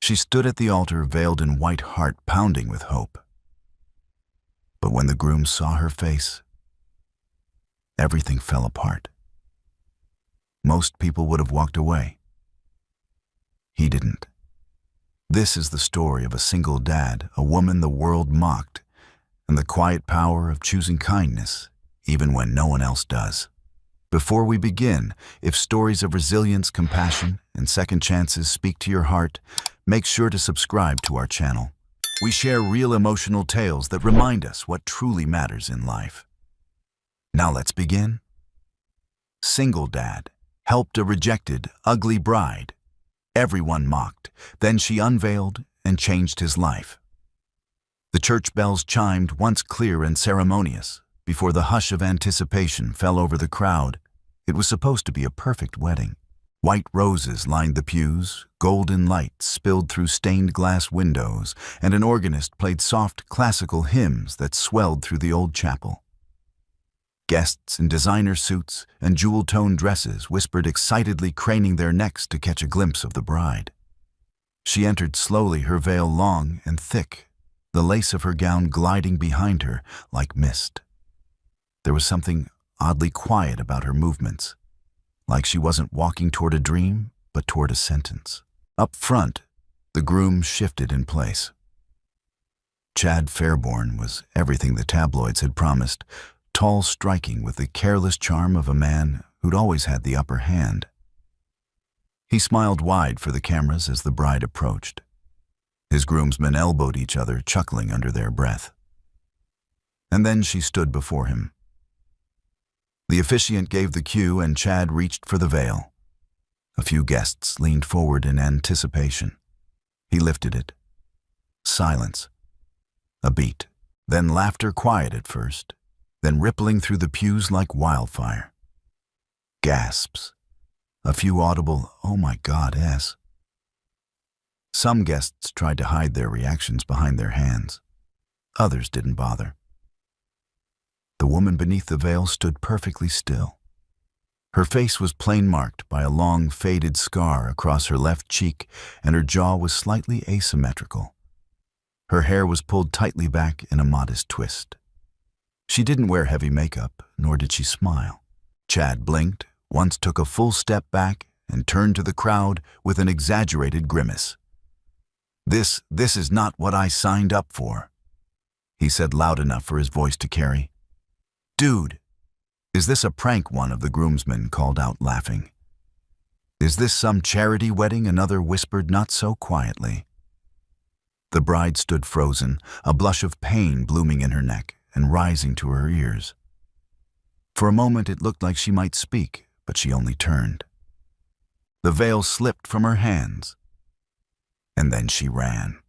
She stood at the altar veiled in white, heart pounding with hope. But when the groom saw her face, everything fell apart. Most people would have walked away. He didn't. This is the story of a single dad, a woman the world mocked, and the quiet power of choosing kindness, even when no one else does. Before we begin, if stories of resilience, compassion, and second chances speak to your heart, make sure to subscribe to our channel. We share real emotional tales that remind us what truly matters in life. Now let's begin. Single dad helped a rejected, ugly bride. Everyone mocked. Then she unveiled and changed his life. The church bells chimed, once clear and ceremonious. Before the hush of anticipation fell over the crowd, it was supposed to be a perfect wedding. White roses lined the pews, golden light spilled through stained glass windows, and an organist played soft classical hymns that swelled through the old chapel. Guests in designer suits and jewel-toned dresses whispered excitedly, craning their necks to catch a glimpse of the bride. She entered slowly, her veil long and thick, the lace of her gown gliding behind her like mist. There was something oddly quiet about her movements, like she wasn't walking toward a dream, but toward a sentence. Up front, the groom shifted in place. Chad Fairborn was everything the tabloids had promised, tall, striking, with the careless charm of a man who'd always had the upper hand. He smiled wide for the cameras as the bride approached. His groomsmen elbowed each other, chuckling under their breath. And then she stood before him. The officiant gave the cue and Chad reached for the veil. A few guests leaned forward in anticipation. He lifted it. Silence. A beat. Then laughter, quiet at first, then rippling through the pews like wildfire. Gasps. A few audible, "Oh my God, yes." Some guests tried to hide their reactions behind their hands. Others didn't bother. The woman beneath the veil stood perfectly still. Her face was plain marked by a long, faded scar across her left cheek, and her jaw was slightly asymmetrical. Her hair was pulled tightly back in a modest twist. She didn't wear heavy makeup, nor did she smile. Chad blinked, once took a full step back, and turned to the crowd with an exaggerated grimace. This is not what I signed up for," he said loud enough for his voice to carry. "Dude, is this a prank?" one of the groomsmen called out, laughing. "Is this some charity wedding?" another whispered, not so quietly. The bride stood frozen, a blush of pain blooming in her neck and rising to her ears. For a moment it looked like she might speak, but she only turned. The veil slipped from her hands, and then she ran.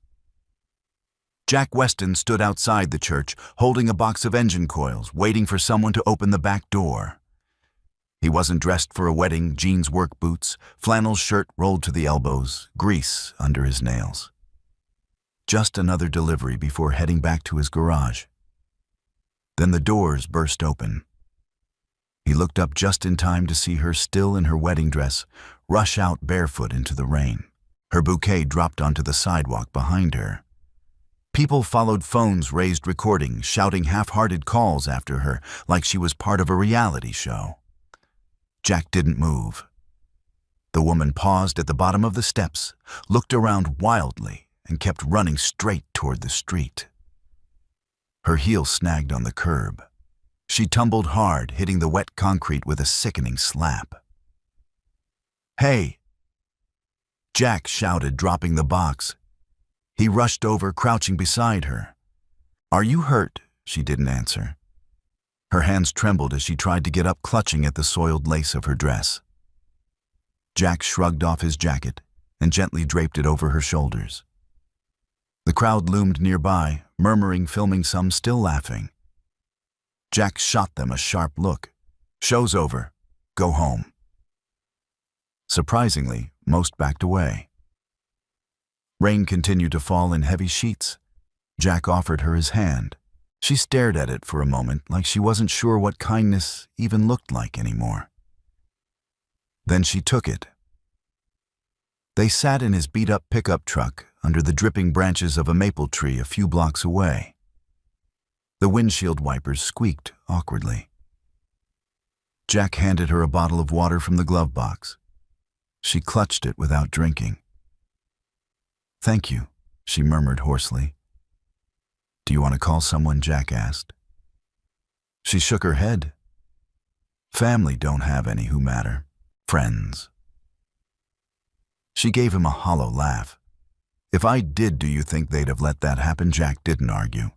Jack Weston stood outside the church, holding a box of engine coils, waiting for someone to open the back door. He wasn't dressed for a wedding, jeans work boots, flannel shirt rolled to the elbows, grease under his nails. Just another delivery before heading back to his garage. Then the doors burst open. He looked up just in time to see her, still in her wedding dress, rush out barefoot into the rain. Her bouquet dropped onto the sidewalk behind her. People followed, phones raised, recording, shouting half-hearted calls after her, like she was part of a reality show. Jack didn't move. The woman paused at the bottom of the steps, looked around wildly, and kept running straight toward the street. Her heel snagged on the curb. She tumbled hard, hitting the wet concrete with a sickening slap. "Hey!" Jack shouted, dropping the box. He rushed over, crouching beside her. "Are you hurt?" She didn't answer. Her hands trembled as she tried to get up, clutching at the soiled lace of her dress. Jack shrugged off his jacket and gently draped it over her shoulders. The crowd loomed nearby, murmuring, filming, some still laughing. Jack shot them a sharp look. "Show's over. Go home." Surprisingly, most backed away. Rain continued to fall in heavy sheets. Jack offered her his hand. She stared at it for a moment, like she wasn't sure what kindness even looked like anymore. Then she took it. They sat in his beat-up pickup truck under the dripping branches of a maple tree a few blocks away. The windshield wipers squeaked awkwardly. Jack handed her a bottle of water from the glove box. She clutched it without drinking. "Thank you," she murmured hoarsely. "Do you want to call someone?" Jack asked. She shook her head. "Family don't have any who matter. Friends." She gave him a hollow laugh. "If I did, do you think they'd have let that happen?" Jack didn't argue.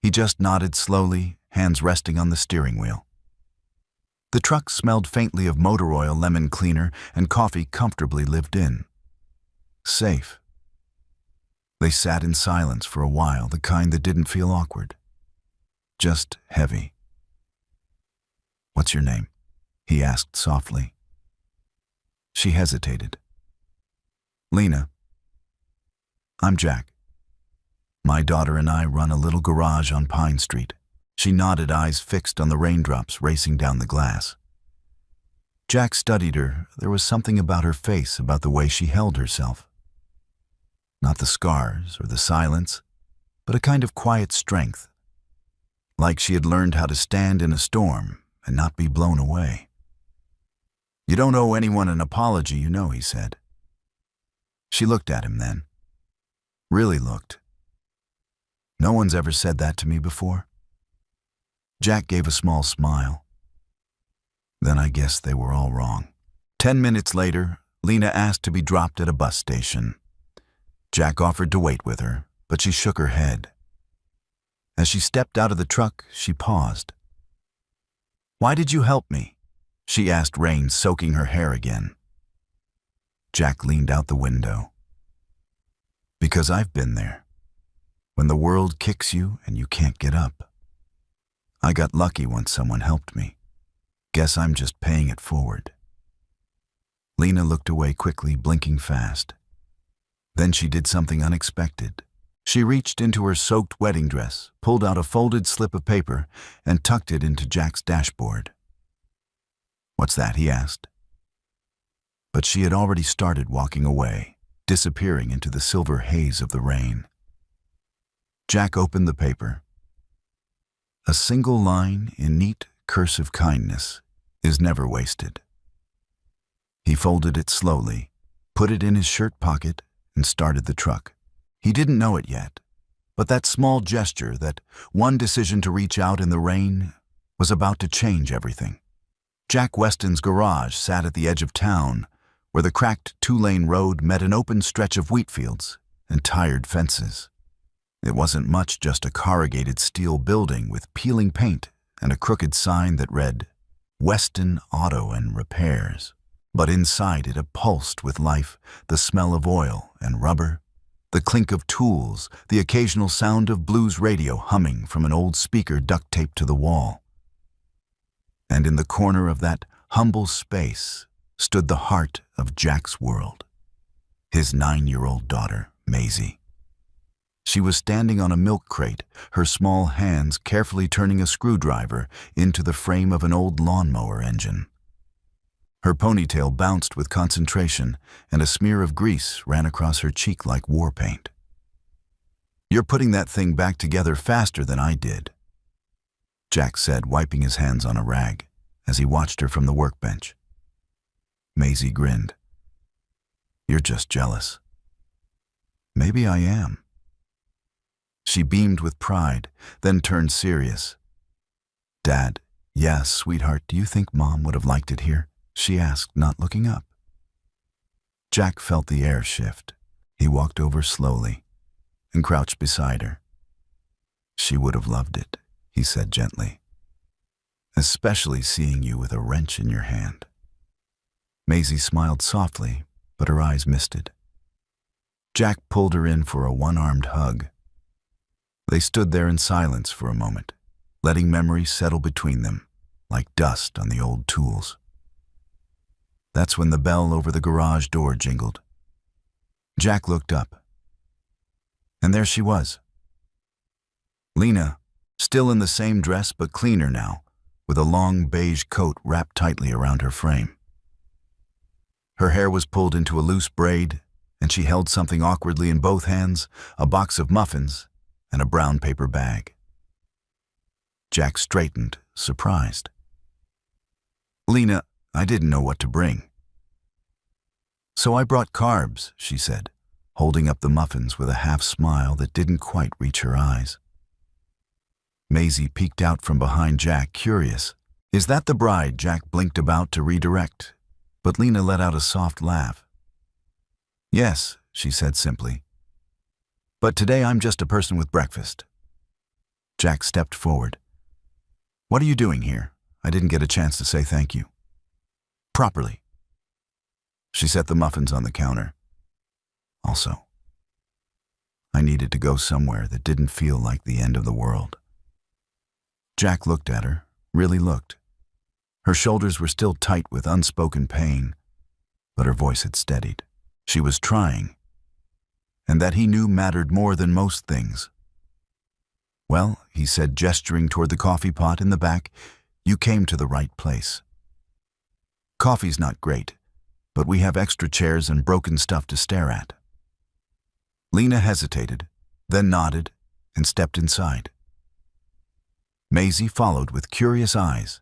He just nodded slowly, hands resting on the steering wheel. The truck smelled faintly of motor oil, lemon cleaner, and coffee comfortably lived in. Safe. They sat in silence for a while, the kind that didn't feel awkward. Just heavy. "What's your name?" he asked softly. She hesitated. "Lena." "I'm Jack. My daughter and I run a little garage on Pine Street." She nodded, eyes fixed on the raindrops racing down the glass. Jack studied her. There was something about her face, about the way she held herself. Not the scars or the silence, but a kind of quiet strength. Like she had learned how to stand in a storm and not be blown away. "You don't owe anyone an apology, you know," he said. She looked at him then. Really looked. "No one's ever said that to me before." Jack gave a small smile. Then I guess they were all wrong. 10 minutes later, Lena asked to be dropped at a bus station. Jack offered to wait with her, but she shook her head. As she stepped out of the truck, she paused. "Why did you help me?" she asked, rain soaking her hair again. Jack leaned out the window. "Because I've been there. When the world kicks you and you can't get up. I got lucky once someone helped me. Guess I'm just paying it forward." Lena looked away quickly, blinking fast. Then she did something unexpected. She reached into her soaked wedding dress, pulled out a folded slip of paper, and tucked it into Jack's dashboard. "What's that?" he asked. But she had already started walking away, disappearing into the silver haze of the rain. Jack opened the paper. A single line in neat cursive kindness is never wasted. He folded it slowly, put it in his shirt pocket, and started the truck. He didn't know it yet, but that small gesture, that one decision to reach out in the rain, was about to change everything. Jack Weston's garage sat at the edge of town, where the cracked 2-lane road met an open stretch of wheat fields and tired fences. It wasn't much, just a corrugated steel building with peeling paint and a crooked sign that read, "Weston Auto and Repairs." But inside it pulsed with life, the smell of oil and rubber, the clink of tools, the occasional sound of blues radio humming from an old speaker duct taped to the wall. And in the corner of that humble space stood the heart of Jack's world, his 9-year-old daughter, Maisie. She was standing on a milk crate, her small hands carefully turning a screwdriver into the frame of an old lawnmower engine. Her ponytail bounced with concentration, and a smear of grease ran across her cheek like war paint. "You're putting that thing back together faster than I did," Jack said, wiping his hands on a rag as he watched her from the workbench. Maisie grinned. "You're just jealous." "Maybe I am." She beamed with pride, then turned serious. "Dad, yes, sweetheart, do you think Mom would have liked it here?" she asked, not looking up. Jack felt the air shift. He walked over slowly and crouched beside her. "She would have loved it," he said gently, "especially seeing you with a wrench in your hand." Maisie smiled softly, but her eyes misted. Jack pulled her in for a one-armed hug. They stood there in silence for a moment, letting memory settle between them, like dust on the old tools. That's when the bell over the garage door jingled. Jack looked up, and there she was. Lena, still in the same dress but cleaner now, with a long beige coat wrapped tightly around her frame. Her hair was pulled into a loose braid, and she held something awkwardly in both hands, a box of muffins and a brown paper bag. Jack straightened, surprised. "Lena, I didn't know what to bring." "So I brought carbs," she said, holding up the muffins with a half-smile that didn't quite reach her eyes. Maisie peeked out from behind Jack, curious. "Is that the bride?" Jack blinked about to redirect, but Lena let out a soft laugh. "Yes," she said simply. "But today I'm just a person with breakfast." Jack stepped forward. "What are you doing here? I didn't get a chance to say thank you." "Properly." She set the muffins on the counter. "Also, I needed to go somewhere that didn't feel like the end of the world." Jack looked at her, really looked. Her shoulders were still tight with unspoken pain, but her voice had steadied. She was trying, and that he knew mattered more than most things. "Well," he said, gesturing toward the coffee pot in the back, "you came to the right place. Coffee's not great, but we have extra chairs and broken stuff to stare at." Lena hesitated, then nodded and stepped inside. Maisie followed with curious eyes.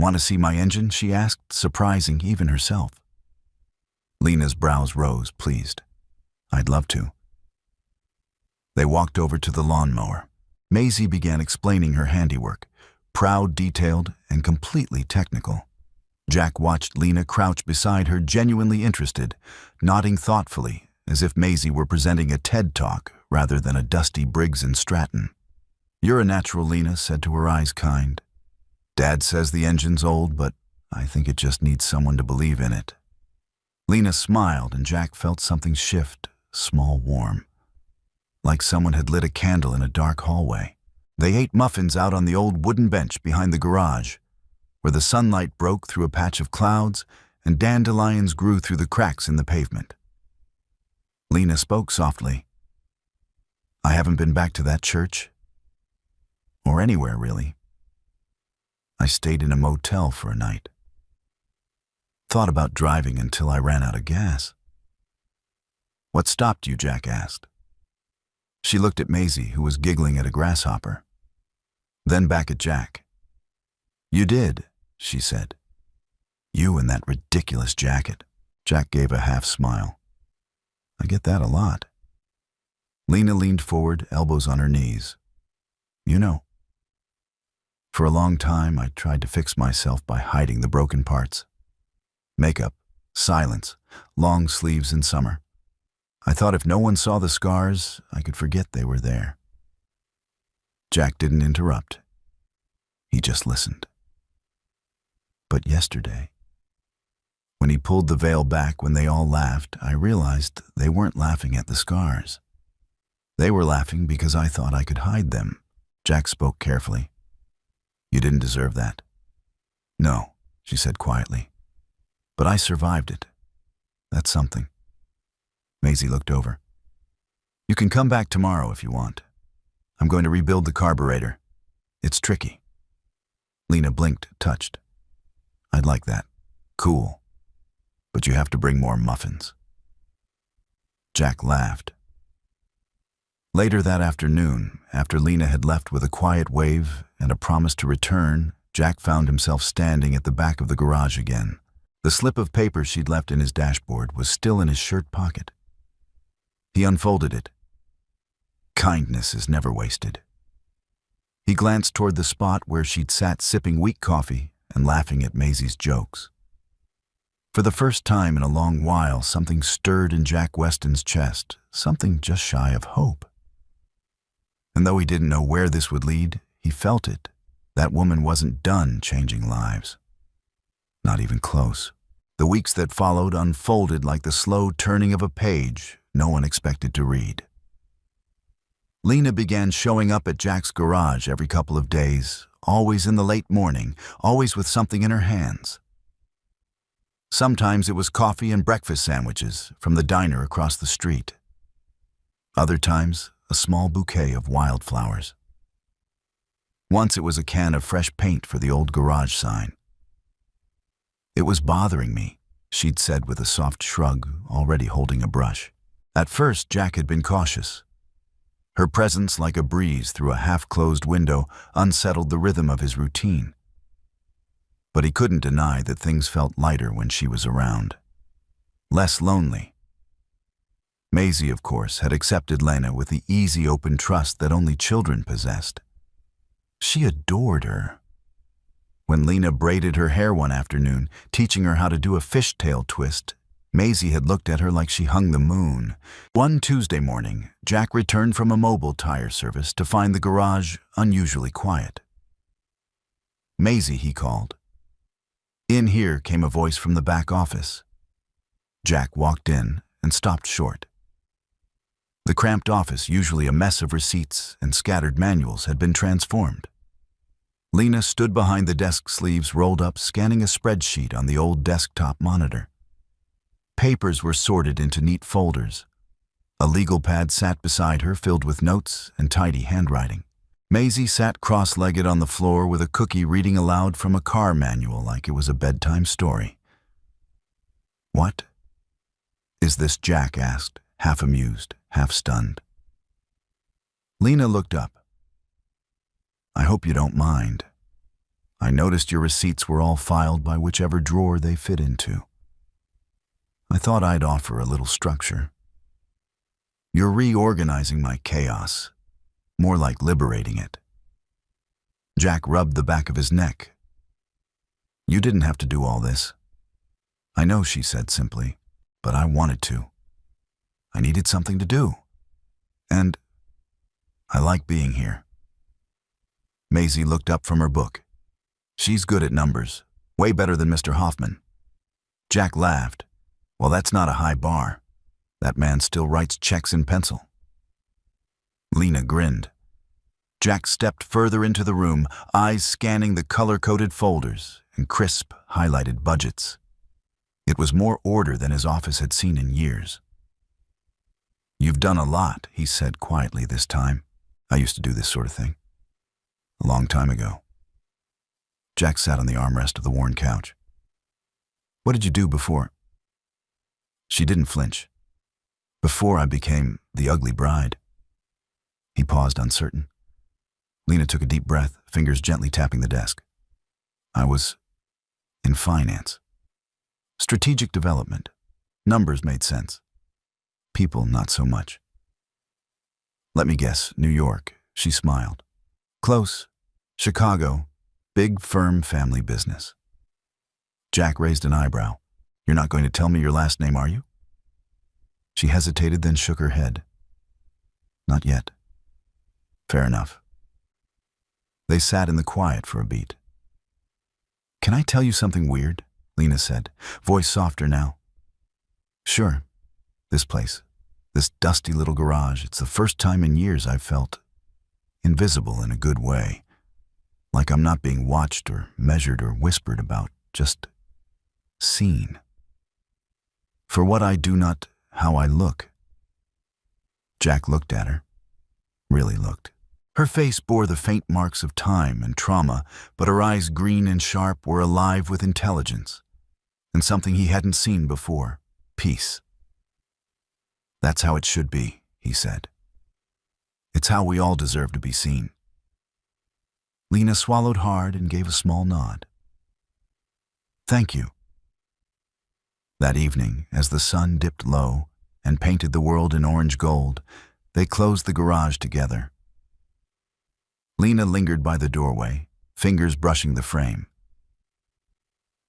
"Want to see my engine?" she asked, surprising even herself. Lena's brows rose, pleased. "I'd love to." They walked over to the lawnmower. Maisie began explaining her handiwork, proud, detailed, and completely technical. Jack watched Lena crouch beside her, genuinely interested, nodding thoughtfully, as if Maisie were presenting a TED Talk rather than a dusty Briggs and Stratton. "You're a natural," Lena said to her eyes kind. "Dad says the engine's old, but I think it just needs someone to believe in it." Lena smiled, and Jack felt something shift, small, warm, like someone had lit a candle in a dark hallway. They ate muffins out on the old wooden bench behind the garage, where the sunlight broke through a patch of clouds and dandelions grew through the cracks in the pavement. Lena spoke softly. "I haven't been back to that church, or anywhere really. I stayed in a motel for a night. Thought about driving until I ran out of gas." "What stopped you?" Jack asked. She looked at Maisie, who was giggling at a grasshopper, then back at Jack. "You did," she said. "You and that ridiculous jacket." Jack gave a half-smile. "I get that a lot." Lena leaned forward, elbows on her knees. "You know, for a long time I tried to fix myself by hiding the broken parts. Makeup, silence, long sleeves in summer. I thought if no one saw the scars, I could forget they were there." Jack didn't interrupt. He just listened. "But yesterday, when he pulled the veil back when they all laughed, I realized they weren't laughing at the scars. They were laughing because I thought I could hide them." Jack spoke carefully. "You didn't deserve that." "No," she said quietly. "But I survived it. That's something." Maisie looked over. "You can come back tomorrow if you want. I'm going to rebuild the carburetor. It's tricky." Lena blinked, touched. "I'd like that. Cool. But you have to bring more muffins." Jack laughed. Later that afternoon, after Lena had left with a quiet wave and a promise to return, Jack found himself standing at the back of the garage again. The slip of paper she'd left in his dashboard was still in his shirt pocket. He unfolded it. Kindness is never wasted. He glanced toward the spot where she'd sat sipping weak coffee and laughing at Maisie's jokes. For the first time in a long while, something stirred in Jack Weston's chest, something just shy of hope. And though he didn't know where this would lead, he felt it. That woman wasn't done changing lives. Not even close. The weeks that followed unfolded like the slow turning of a page no one expected to read. Lena began showing up at Jack's garage every couple of days, always in the late morning, always with something in her hands. Sometimes it was coffee and breakfast sandwiches from the diner across the street. Other times, a small bouquet of wildflowers. Once it was a can of fresh paint for the old garage sign. "It was bothering me," she'd said with a soft shrug, already holding a brush. At first, Jack had been cautious. Her presence, like a breeze through a half-closed window, unsettled the rhythm of his routine. But he couldn't deny that things felt lighter when she was around. Less lonely. Maisie, of course, had accepted Lena with the easy, open trust that only children possessed. She adored her. When Lena braided her hair one afternoon, teaching her how to do a fishtail twist, Maisie had looked at her like she hung the moon. One Tuesday morning, Jack returned from a mobile tire service to find the garage unusually quiet. "Maisie," he called. In here came a voice from the back office. Jack walked in and stopped short. The cramped office, usually a mess of receipts and scattered manuals, had been transformed. Lena stood behind the desk, sleeves rolled up, scanning a spreadsheet on the old desktop monitor. Papers were sorted into neat folders. A legal pad sat beside her, filled with notes and tidy handwriting. Maisie sat cross-legged on the floor with a cookie, reading aloud from a car manual like it was a bedtime story. "What is this?" Jack asked, half amused, half stunned. Lena looked up. "I hope you don't mind. I noticed your receipts were all filed by whichever drawer they fit into. I thought I'd offer a little structure. You're reorganizing my chaos, more like liberating it." Jack rubbed the back of his neck. "You didn't have to do all this." "I know," she said simply, "but I wanted to. I needed something to do. And I like being here." Maisie looked up from her book. "She's good at numbers, way better than Mr. Hoffman." Jack laughed. "Well, that's not a high bar. That man still writes checks in pencil." Lena grinned. Jack stepped further into the room, eyes scanning the color-coded folders and crisp, highlighted budgets. It was more order than his office had seen in years. "You've done a lot," he said quietly this time. "I used to do this sort of thing. A long time ago." Jack sat on the armrest of the worn couch. "What did you do before?" She didn't flinch. "Before I became the ugly bride." He paused, uncertain. Lena took a deep breath, fingers gently tapping the desk. "I was in finance. Strategic development. Numbers made sense. People, not so much." "Let me guess, New York." She smiled. "Close. Chicago. Big firm, family business." Jack raised an eyebrow. "You're not going to tell me your last name, are you?" She hesitated, then shook her head. "Not yet." "Fair enough." They sat in the quiet for a beat. "Can I tell you something weird?" Lena said, voice softer now. "Sure. This place, this dusty little garage, it's the first time in years I've felt invisible in a good way. Like I'm not being watched or measured or whispered about, just seen. For what I do, not how I look." Jack looked at her. Really looked. Her face bore the faint marks of time and trauma, but her eyes, green and sharp, were alive with intelligence. And something he hadn't seen before. Peace. "That's how it should be," he said. "It's how we all deserve to be seen." Lena swallowed hard and gave a small nod. "Thank you." That evening, as the sun dipped low and painted the world in orange gold, they closed the garage together. Lena lingered by the doorway, fingers brushing the frame.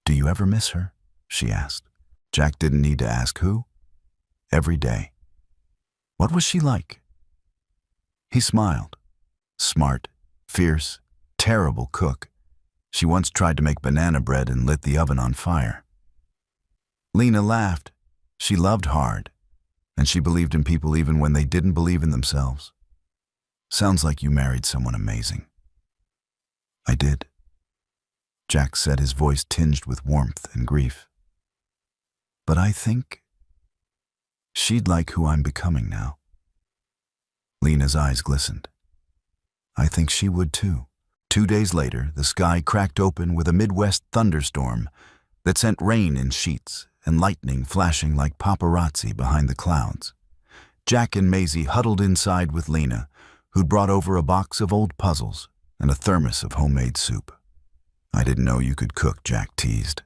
"Do you ever miss her?" she asked. Jack didn't need to ask who. Every day. What was she like? He smiled. Smart, fierce, terrible cook. She once tried to make banana bread and lit the oven on fire. Lena laughed. She loved hard, and she believed in people even when they didn't believe in themselves. "Sounds like you married someone amazing." "I did," Jack said, his voice tinged with warmth and grief. "But I think she'd like who I'm becoming now." Lena's eyes glistened. "I think she would too." 2 days later, the sky cracked open with a Midwest thunderstorm that sent rain in sheets and lightning flashing like paparazzi behind the clouds. Jack and Maisie huddled inside with Lena, who'd brought over a box of old puzzles and a thermos of homemade soup. "I didn't know you could cook," Jack teased.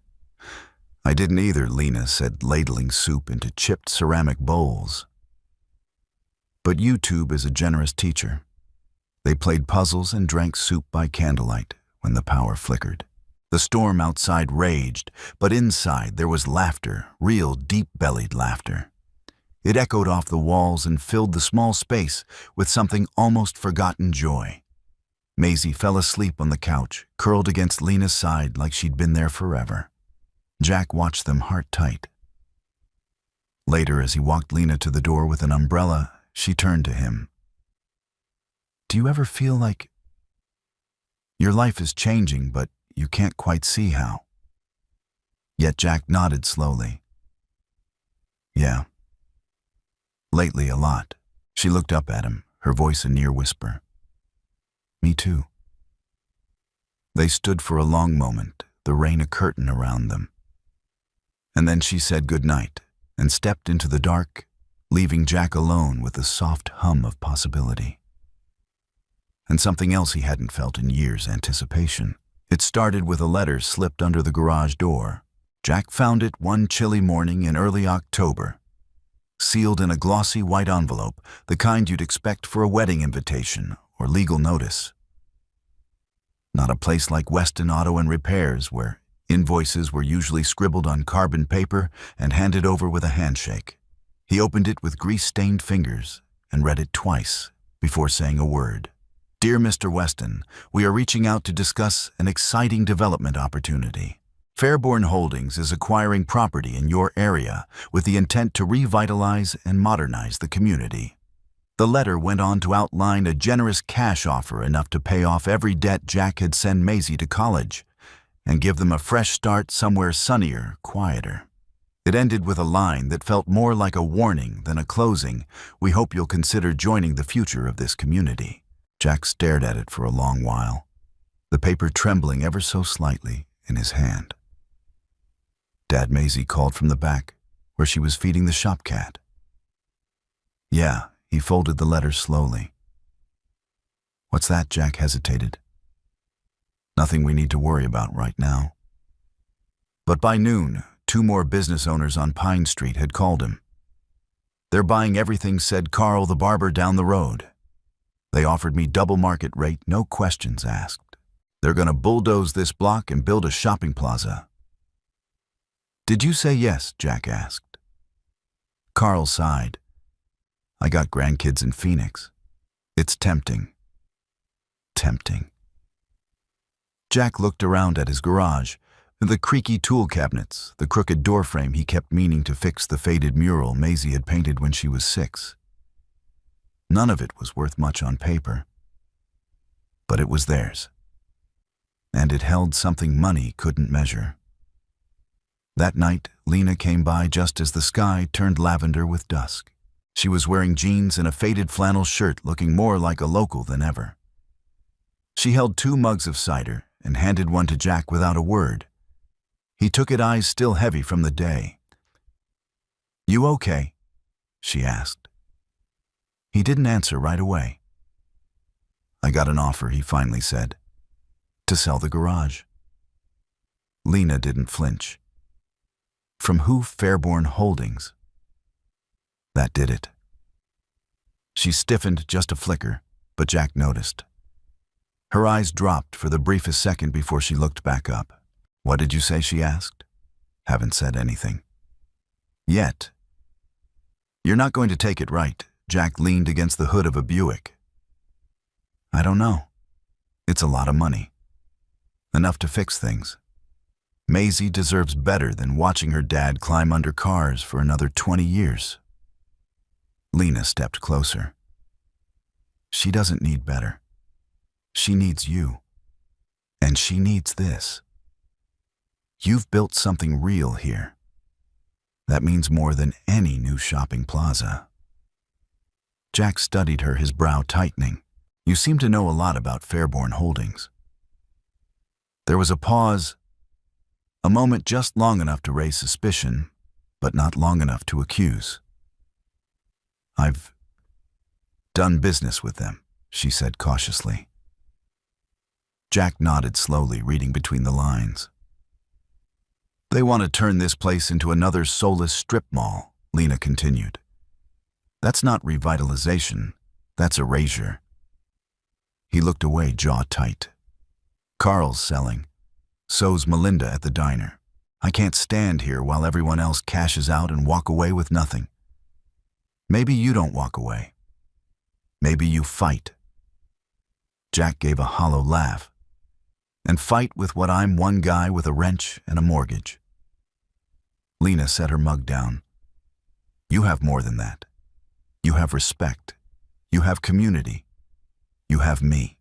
"I didn't either," Lena said, ladling soup into chipped ceramic bowls. But YouTube is a generous teacher. They played puzzles and drank soup by candlelight when the power flickered. The storm outside raged, but inside there was laughter, real deep-bellied laughter. It echoed off the walls and filled the small space with something almost forgotten joy. Maisie fell asleep on the couch, curled against Lena's side like she'd been there forever. Jack watched them heart tight. Later, as he walked Lena to the door with an umbrella, she turned to him. "Do you ever feel like your life is changing, but you can't quite see how?" Yet Jack nodded slowly. "Yeah. Lately, a lot." She looked up at him, her voice a near whisper. "Me too." They stood for a long moment, the rain a curtain around them. And then she said goodnight and stepped into the dark, leaving Jack alone with the soft hum of possibility. And something else he hadn't felt in years: anticipation. It started with a letter slipped under the garage door. Jack found it one chilly morning in early October, sealed in a glossy white envelope, the kind you'd expect for a wedding invitation or legal notice. Not a place like Weston Auto and Repairs, where invoices were usually scribbled on carbon paper and handed over with a handshake. He opened it with grease-stained fingers and read it twice before saying a word. "Dear Mr. Weston, we are reaching out to discuss an exciting development opportunity. Fairborn Holdings is acquiring property in your area with the intent to revitalize and modernize the community." The letter went on to outline a generous cash offer enough to pay off every debt Jack had sent Maisie to college and give them a fresh start somewhere sunnier, quieter. It ended with a line that felt more like a warning than a closing. "We hope you'll consider joining the future of this community." Jack stared at it for a long while, the paper trembling ever so slightly in his hand. Dad, Maisie called from the back, where she was feeding the shop cat. "Yeah." He folded the letter slowly. "What's that?" Jack hesitated. "Nothing we need to worry about right now." But by noon, 2 more business owners on Pine Street had called him. "They're buying everything," said Carl the barber down the road. "They offered me double market rate, no questions asked. They're going to bulldoze this block and build a shopping plaza." "Did you say yes?" Jack asked. Carl sighed. "I got grandkids in Phoenix. It's tempting." Tempting. Jack looked around at his garage, the creaky tool cabinets, the crooked doorframe he kept meaning to fix, the faded mural Maisie had painted when she was 6. None of it was worth much on paper, but it was theirs, and it held something money couldn't measure. That night, Lena came by just as the sky turned lavender with dusk. She was wearing jeans and a faded flannel shirt, looking more like a local than ever. She held 2 mugs of cider and handed one to Jack without a word. He took it, eyes still heavy from the day. "You okay?" she asked. He didn't answer right away. "I got an offer," he finally said, "to sell the garage." Lena didn't flinch. "From who?" "Fairborn Holdings." That did it. She stiffened just a flicker, but Jack noticed. Her eyes dropped for the briefest second before she looked back up. "What did you say?" she asked. "Haven't said anything." "Yet." "You're not going to take it right." Jack leaned against the hood of a Buick. "I don't know. It's a lot of money. Enough to fix things. Maisie deserves better than watching her dad climb under cars for another 20 years. Lena stepped closer. "She doesn't need better. She needs you. And she needs this. You've built something real here. That means more than any new shopping plaza." Jack studied her, his brow tightening. "You seem to know a lot about Fairborn Holdings." There was a pause, a moment just long enough to raise suspicion, but not long enough to accuse. "I've done business with them," she said cautiously. Jack nodded slowly, reading between the lines. "They want to turn this place into another soulless strip mall," Lena continued. "That's not revitalization, that's erasure." He looked away, jaw tight. "Carl's selling. So's Melinda at the diner. I can't stand here while everyone else cashes out and walk away with nothing. Maybe you don't walk away. Maybe you fight." Jack gave a hollow laugh. "And fight with what I'm, one guy with a wrench and a mortgage." Lena set her mug down. "You have more than that. You have respect. You have community. You have me."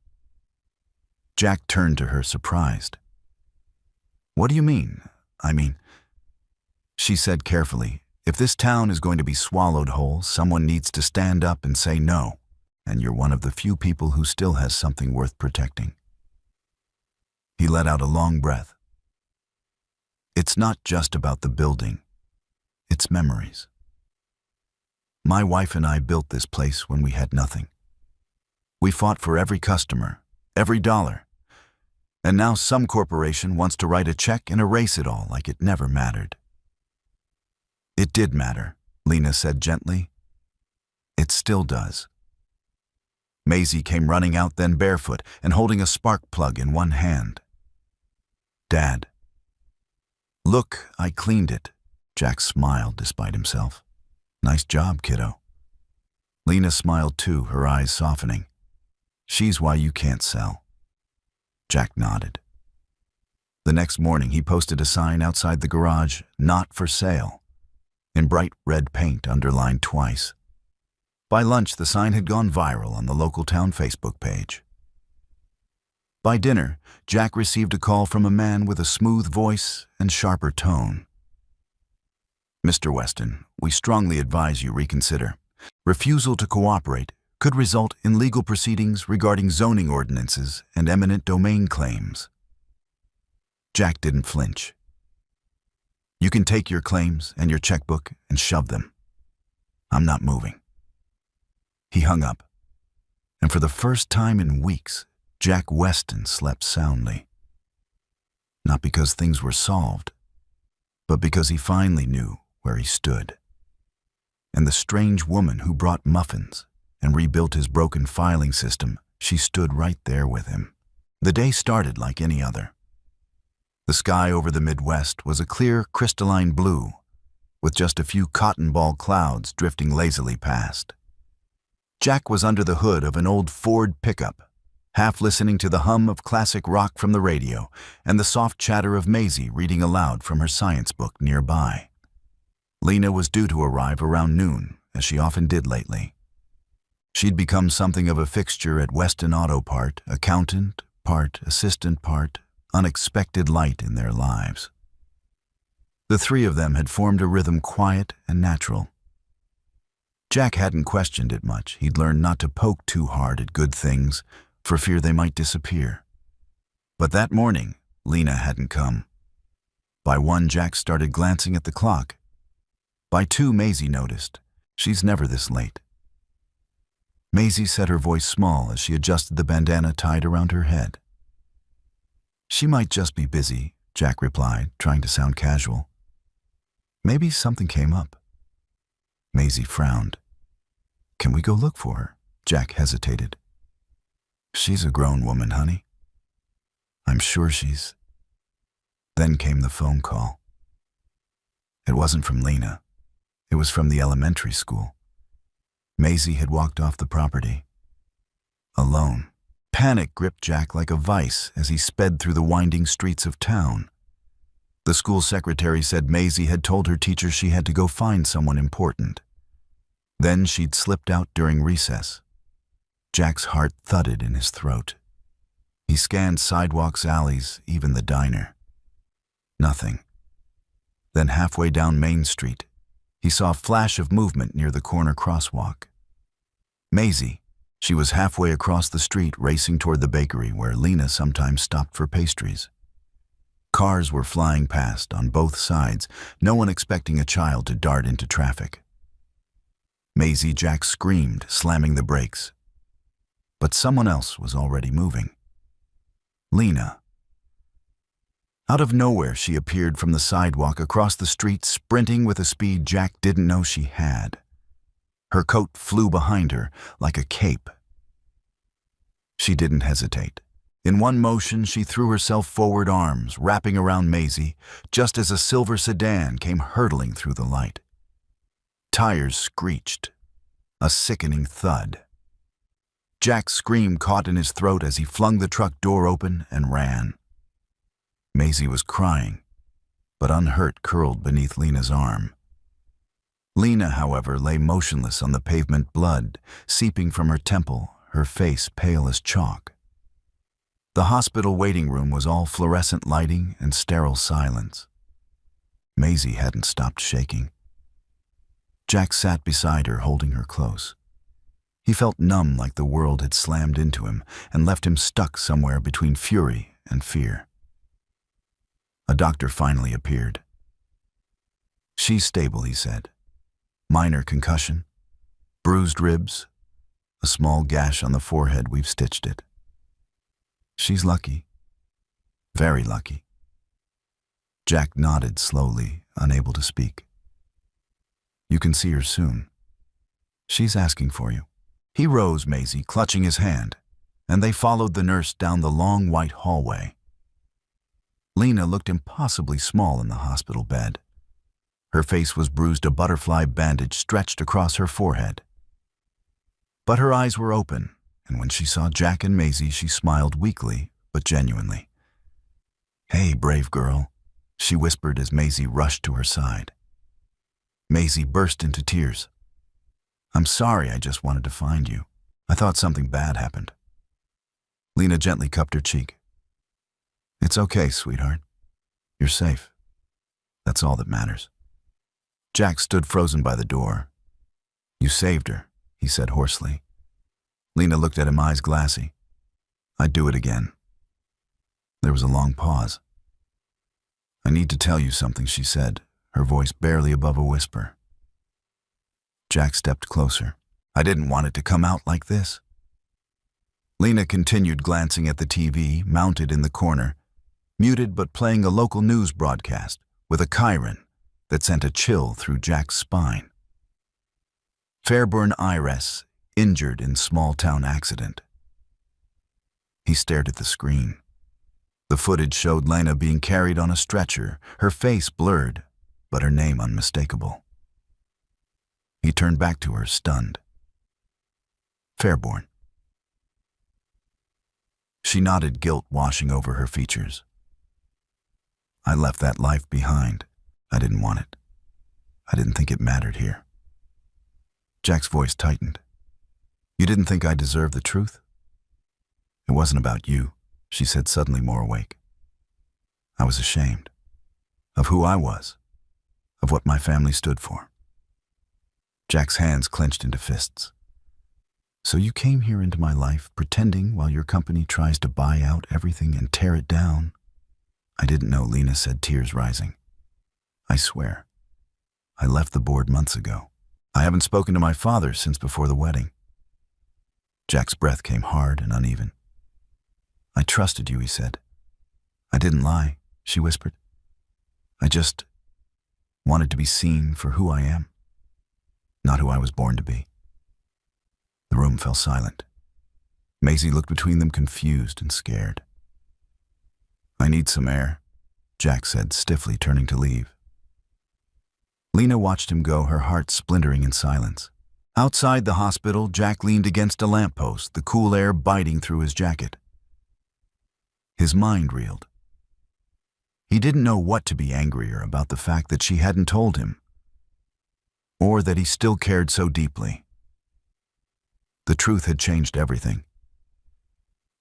Jack turned to her, surprised. "What do you mean? I mean," she said carefully, "if this town is going to be swallowed whole, someone needs to stand up and say no, and you're one of the few people who still has something worth protecting." He let out a long breath. "It's not just about the building. It's memories. My wife and I built this place when we had nothing. We fought for every customer, every dollar. And now some corporation wants to write a check and erase it all like it never mattered." "It did matter," Lena said gently. "It still does." Maisie came running out then barefoot and holding a spark plug in one hand. "Dad." "Look, I cleaned it." Jack smiled despite himself. "Nice job, kiddo." Lena smiled too, her eyes softening. "She's why you can't sell." Jack nodded. The next morning he posted a sign outside the garage, "Not for sale," in bright red paint underlined twice. By lunch, the sign had gone viral on the local town Facebook page. By dinner, Jack received a call from a man with a smooth voice and sharper tone. "Mr. Weston, we strongly advise you reconsider. Refusal to cooperate could result in legal proceedings regarding zoning ordinances and eminent domain claims." Jack didn't flinch. "You can take your claims and your checkbook and shove them. I'm not moving." He hung up, and for the first time in weeks, Jack Weston slept soundly. Not because things were solved, but because he finally knew where he stood. And the strange woman who brought muffins and rebuilt his broken filing system, she stood right there with him. The day started like any other. The sky over the Midwest was a clear, crystalline blue, with just a few cotton ball clouds drifting lazily past. Jack was under the hood of an old Ford pickup, half listening to the hum of classic rock from the radio and the soft chatter of Maisie reading aloud from her science book nearby. Lena was due to arrive around noon, as she often did lately. She'd become something of a fixture at Weston Auto Part, accountant, part assistant, part unexpected light in their lives. The three of them had formed a rhythm quiet and natural. Jack hadn't questioned it much. He'd learned not to poke too hard at good things for fear they might disappear. But that morning, Lena hadn't come. By 1, Jack started glancing at the clock. By 2, Maisie noticed. She's never this late. Maisie set her voice small as she adjusted the bandana tied around her head. "She might just be busy," Jack replied, trying to sound casual. "Maybe something came up." Maisie frowned. "Can we go look for her?" Jack hesitated. "She's a grown woman, honey. I'm sure she's..." Then came the phone call. It wasn't from Lena. It was from the elementary school. Maisie had walked off the property. Alone. Panic gripped Jack like a vice as he sped through the winding streets of town. The school secretary said Maisie had told her teacher she had to go find someone important. Then she'd slipped out during recess. Jack's heart thudded in his throat. He scanned sidewalks, alleys, even the diner. Nothing. Then halfway down Main Street, he saw a flash of movement near the corner crosswalk. Maisie. She was halfway across the street, racing toward the bakery where Lena sometimes stopped for pastries. Cars were flying past on both sides, no one expecting a child to dart into traffic. Maisie Jack screamed, slamming the brakes. But someone else was already moving. Lena. Out of nowhere, she appeared from the sidewalk across the street, sprinting with a speed Jack didn't know she had. Her coat flew behind her like a cape. She didn't hesitate. In one motion, she threw herself forward, arms wrapping around Maisie, just as a silver sedan came hurtling through the light. Tires screeched. A sickening thud. Jack's scream caught in his throat as he flung the truck door open and ran. Maisie was crying, but unhurt, curled beneath Lena's arm. Lena, however, lay motionless on the pavement, blood seeping from her temple, her face pale as chalk. The hospital waiting room was all fluorescent lighting and sterile silence. Maisie hadn't stopped shaking. Jack sat beside her, holding her close. He felt numb, like the world had slammed into him and left him stuck somewhere between fury and fear. A doctor finally appeared. "She's stable," he said. "Minor concussion, bruised ribs, a small gash on the forehead. We've stitched it. She's lucky. Very lucky." Jack nodded slowly, unable to speak. "You can see her soon. She's asking for you." He rose, Maisie clutching his hand, and they followed the nurse down the long white hallway. Lena looked impossibly small in the hospital bed. Her face was bruised, a butterfly bandage stretched across her forehead. But her eyes were open, and when she saw Jack and Maisie, she smiled weakly but genuinely. "Hey, brave girl," she whispered as Maisie rushed to her side. Maisie burst into tears. "I'm sorry, I just wanted to find you. I thought something bad happened." Lena gently cupped her cheek. "It's okay, sweetheart. You're safe. That's all that matters." Jack stood frozen by the door. "You saved her," he said hoarsely. Lena looked at him, eyes glassy. "I'd do it again." There was a long pause. "I need to tell you something," she said, her voice barely above a whisper. Jack stepped closer. "I didn't want it to come out like this." Lena continued, glancing at the TV, mounted in the corner, muted but playing a local news broadcast with a chyron that sent a chill through Jack's spine. "Fairburn Iris, injured in small-town accident." He stared at the screen. The footage showed Lena being carried on a stretcher, her face blurred, but her name unmistakable. He turned back to her, stunned. "Fairburn." She nodded, guilt washing over her features. "I left that life behind. I didn't want it. I didn't think it mattered here." Jack's voice tightened. "You didn't think I deserved the truth?" "It wasn't about you," she said, suddenly more awake. "I was ashamed of who I was, of what my family stood for." Jack's hands clenched into fists. "So you came here into my life, pretending while your company tries to buy out everything and tear it down?" "I didn't know," Lena said, tears rising. "I swear. I left the board months ago. I haven't spoken to my father since before the wedding." Jack's breath came hard and uneven. "I trusted you," he said. "I didn't lie," she whispered. "I just wanted to be seen for who I am, not who I was born to be." The room fell silent. Maisie looked between them, confused and scared. "I need some air," Jack said, stiffly turning to leave. Lena watched him go, her heart splintering in silence. Outside the hospital, Jack leaned against a lamppost, the cool air biting through his jacket. His mind reeled. He didn't know what to be angrier about, the fact that she hadn't told him, or that he still cared so deeply. The truth had changed everything,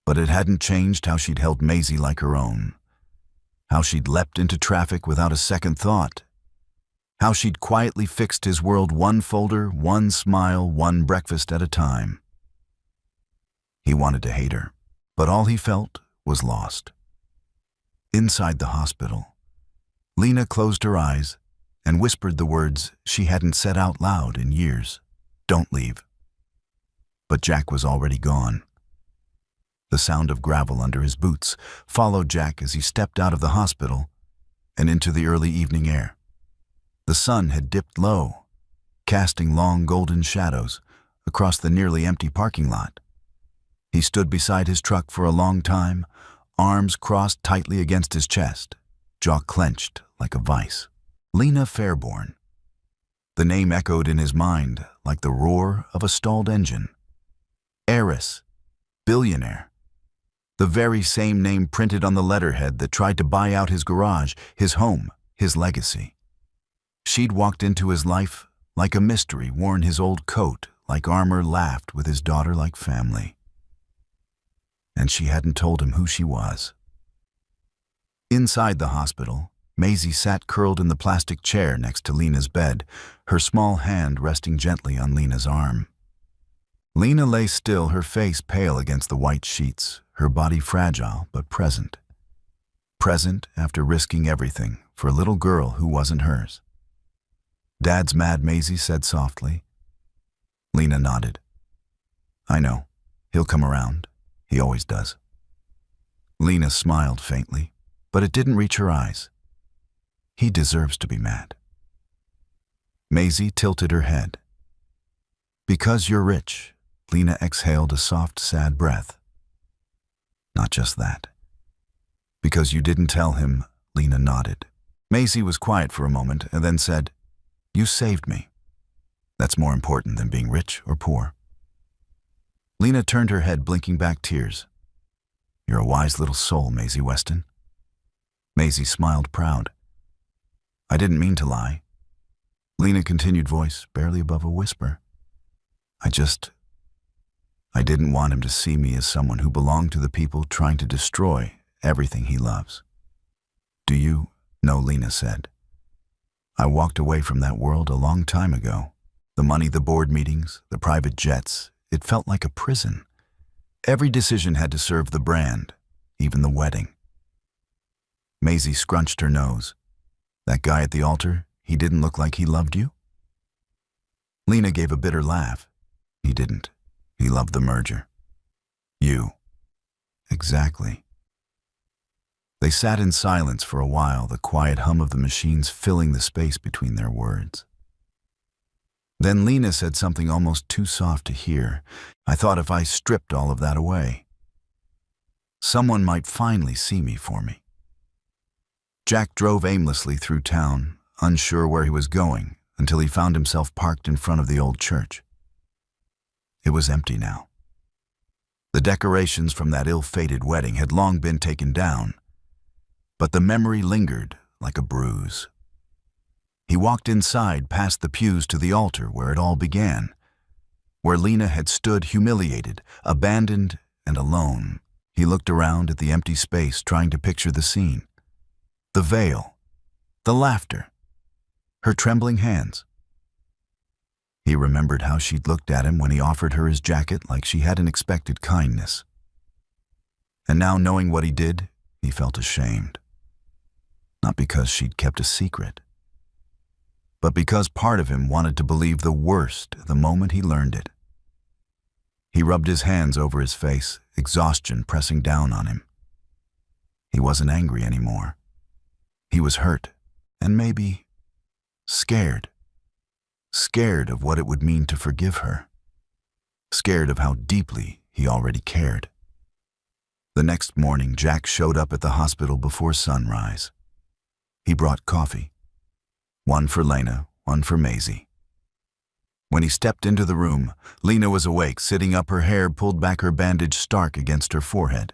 but it hadn't changed how she'd held Maisie like her own, how she'd leapt into traffic without a second thought, how she'd quietly fixed his world, one folder, one smile, one breakfast at a time. He wanted to hate her, but all he felt was lost. Inside the hospital, Lena closed her eyes and whispered the words she hadn't said out loud in years. "Don't leave." But Jack was already gone. The sound of gravel under his boots followed Jack as he stepped out of the hospital and into the early evening air. The sun had dipped low, casting long golden shadows across the nearly empty parking lot. He stood beside his truck for a long time, arms crossed tightly against his chest, jaw clenched like a vice. Lena Fairborn. The name echoed in his mind like the roar of a stalled engine. Heiress, billionaire. The very same name printed on the letterhead that tried to buy out his garage, his home, his legacy. She'd walked into his life like a mystery, worn his old coat like armor, laughed with his daughter like family. And she hadn't told him who she was. Inside the hospital, Maisie sat curled in the plastic chair next to Lena's bed, her small hand resting gently on Lena's arm. Lena lay still, her face pale against the white sheets, her body fragile but present. Present after risking everything for a little girl who wasn't hers. "Dad's mad," Maisie said softly. Lena nodded. "I know. He'll come around. He always does." Lena smiled faintly, but it didn't reach her eyes. "He deserves to be mad." Maisie tilted her head. "Because you're rich," Lena exhaled a soft, sad breath. "Not just that. Because you didn't tell him," Lena nodded. Maisie was quiet for a moment and then said, "You saved me. That's more important than being rich or poor." Lena turned her head, blinking back tears. "You're a wise little soul, Maisie Weston." Maisie smiled, proud. "I didn't mean to lie." Lena continued, voice barely above a whisper. I didn't want him to see me as someone who belonged to the people trying to destroy everything he loves." "Do you know," Lena said, "I walked away from that world a long time ago. The money, the board meetings, the private jets, it felt like a prison. Every decision had to serve the brand, even the wedding." Maisie scrunched her nose. "That guy at the altar, he didn't look like he loved you?" Lena gave a bitter laugh. "He didn't. He loved the merger." "You." "Exactly." They sat in silence for a while, the quiet hum of the machines filling the space between their words. Then Lena said something almost too soft to hear. "I thought if I stripped all of that away, someone might finally see me for me." Jack drove aimlessly through town, unsure where he was going, until he found himself parked in front of the old church. It was empty now. The decorations from that ill-fated wedding had long been taken down, but the memory lingered like a bruise. He walked inside, past the pews to the altar where it all began, where Lena had stood humiliated, abandoned, and alone. He looked around at the empty space, trying to picture the scene. The veil, the laughter, her trembling hands. He remembered how she'd looked at him when he offered her his jacket like she hadn't expected kindness. And now, knowing what he did, he felt ashamed. Not because she'd kept a secret, but because part of him wanted to believe the worst the moment he learned it. He rubbed his hands over his face, exhaustion pressing down on him. He wasn't angry anymore. He was hurt, and maybe scared. Scared of what it would mean to forgive her. Scared of how deeply he already cared. The next morning, Jack showed up at the hospital before sunrise. He brought coffee. One for Lena, one for Maisie. When he stepped into the room, Lena was awake, sitting up, her hair pulled back, her bandage stark against her forehead.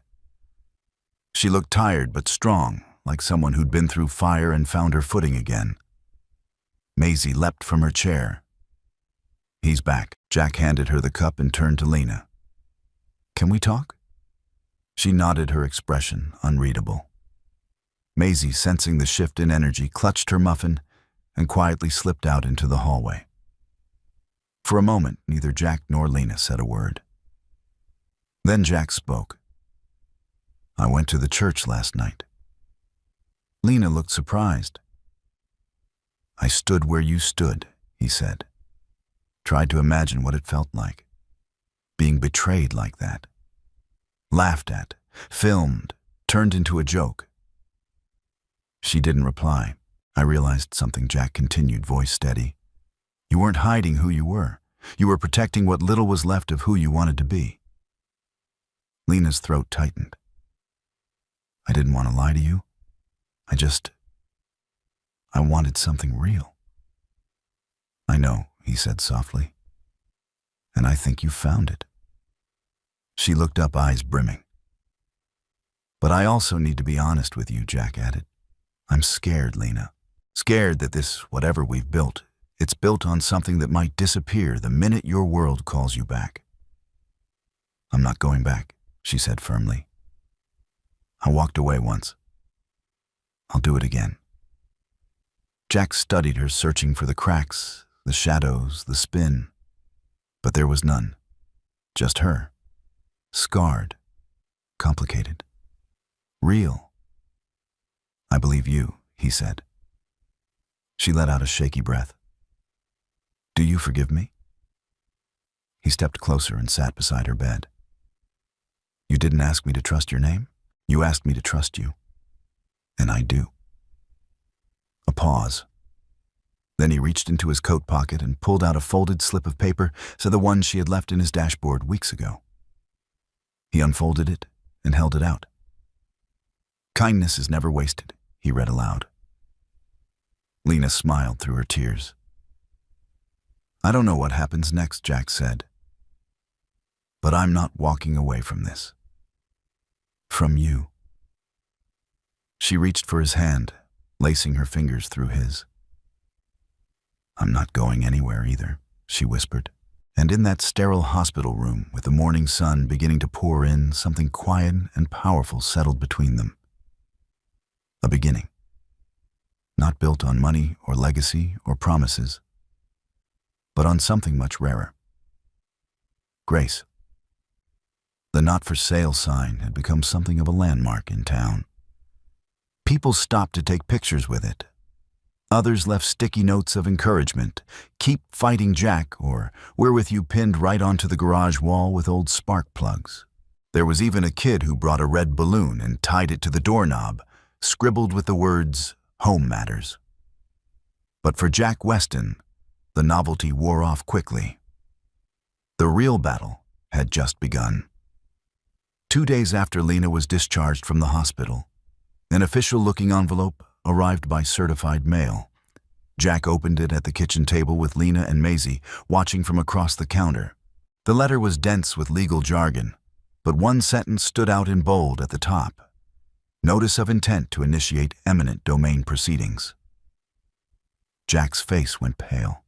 She looked tired but strong, like someone who'd been through fire and found her footing again. Maisie leapt from her chair. "He's back." Jack handed her the cup and turned to Lena. "Can we talk?" She nodded, her expression unreadable. Maisie, sensing the shift in energy, clutched her muffin and quietly slipped out into the hallway. For a moment, neither Jack nor Lena said a word. Then Jack spoke. "I went to the church last night. Lena looked surprised. I stood where you stood, he said. Tried to imagine what it felt like. Being betrayed like that. Laughed at, filmed, turned into a joke. She didn't reply. I realized something, Jack continued, voice steady. You weren't hiding who you were. You were protecting what little was left of who you wanted to be. Lena's throat tightened. I didn't want to lie to you. I wanted something real. I know, he said softly. And I think you found it. She looked up, eyes brimming. But I also need to be honest with you, Jack added. I'm scared, Lena. Scared that this, whatever we've built, it's built on something that might disappear the minute your world calls you back. I'm not going back, she said firmly. I walked away once. I'll do it again. Jack studied her, searching for the cracks, the shadows, the spin. But there was none. Just her. Scarred. Complicated. Real. I believe you, he said. She let out a shaky breath. Do you forgive me? He stepped closer and sat beside her bed. You didn't ask me to trust your name. You asked me to trust you. And I do. A pause. Then he reached into his coat pocket and pulled out a folded slip of paper, the one she had left in his dashboard weeks ago. He unfolded it and held it out. Kindness is never wasted, he read aloud. Lena smiled through her tears. I don't know what happens next, Jack said. But I'm not walking away from this. From you. She reached for his hand, lacing her fingers through his. I'm not going anywhere either, she whispered. And in that sterile hospital room, with the morning sun beginning to pour in, something quiet and powerful settled between them. A beginning. Not built on money or legacy or promises, but on something much rarer. Grace. The not-for-sale sign had become something of a landmark in town. People stopped to take pictures with it. Others left sticky notes of encouragement, keep fighting Jack, or we're with you pinned right onto the garage wall with old spark plugs. There was even a kid who brought a red balloon and tied it to the doorknob, scribbled with the words, Home Matters. But for Jack Weston, the novelty wore off quickly. The real battle had just begun. 2 days after Lena was discharged from the hospital, an official-looking envelope arrived by certified mail. Jack opened it at the kitchen table with Lena and Maisie watching from across the counter. The letter was dense with legal jargon, but one sentence stood out in bold at the top. Notice of intent to initiate eminent domain proceedings. Jack's face went pale.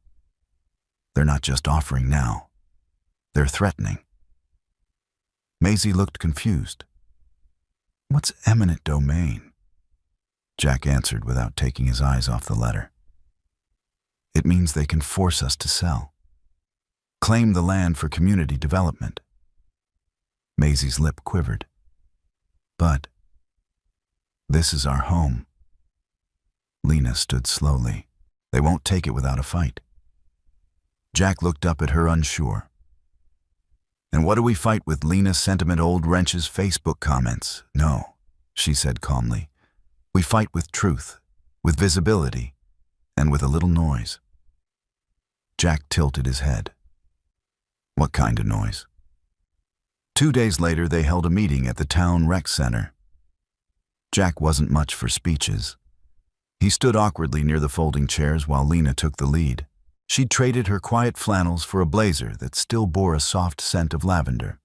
They're not just offering now. They're threatening. Maisie looked confused. What's eminent domain? Jack answered without taking his eyes off the letter. It means they can force us to sell. Claim the land for community development. Maisie's lip quivered. But this is our home. Lena stood slowly. They won't take it without a fight. Jack looked up at her, unsure. And what do we fight with? Lena sentiment old Wrench's Facebook comments. No, she said calmly. We fight with truth, with visibility, and with a little noise. Jack tilted his head. What kind of noise? 2 days later, they held a meeting at the town rec center. Jack wasn't much for speeches. He stood awkwardly near the folding chairs while Lena took the lead. She'd traded her quiet flannels for a blazer that still bore a soft scent of lavender.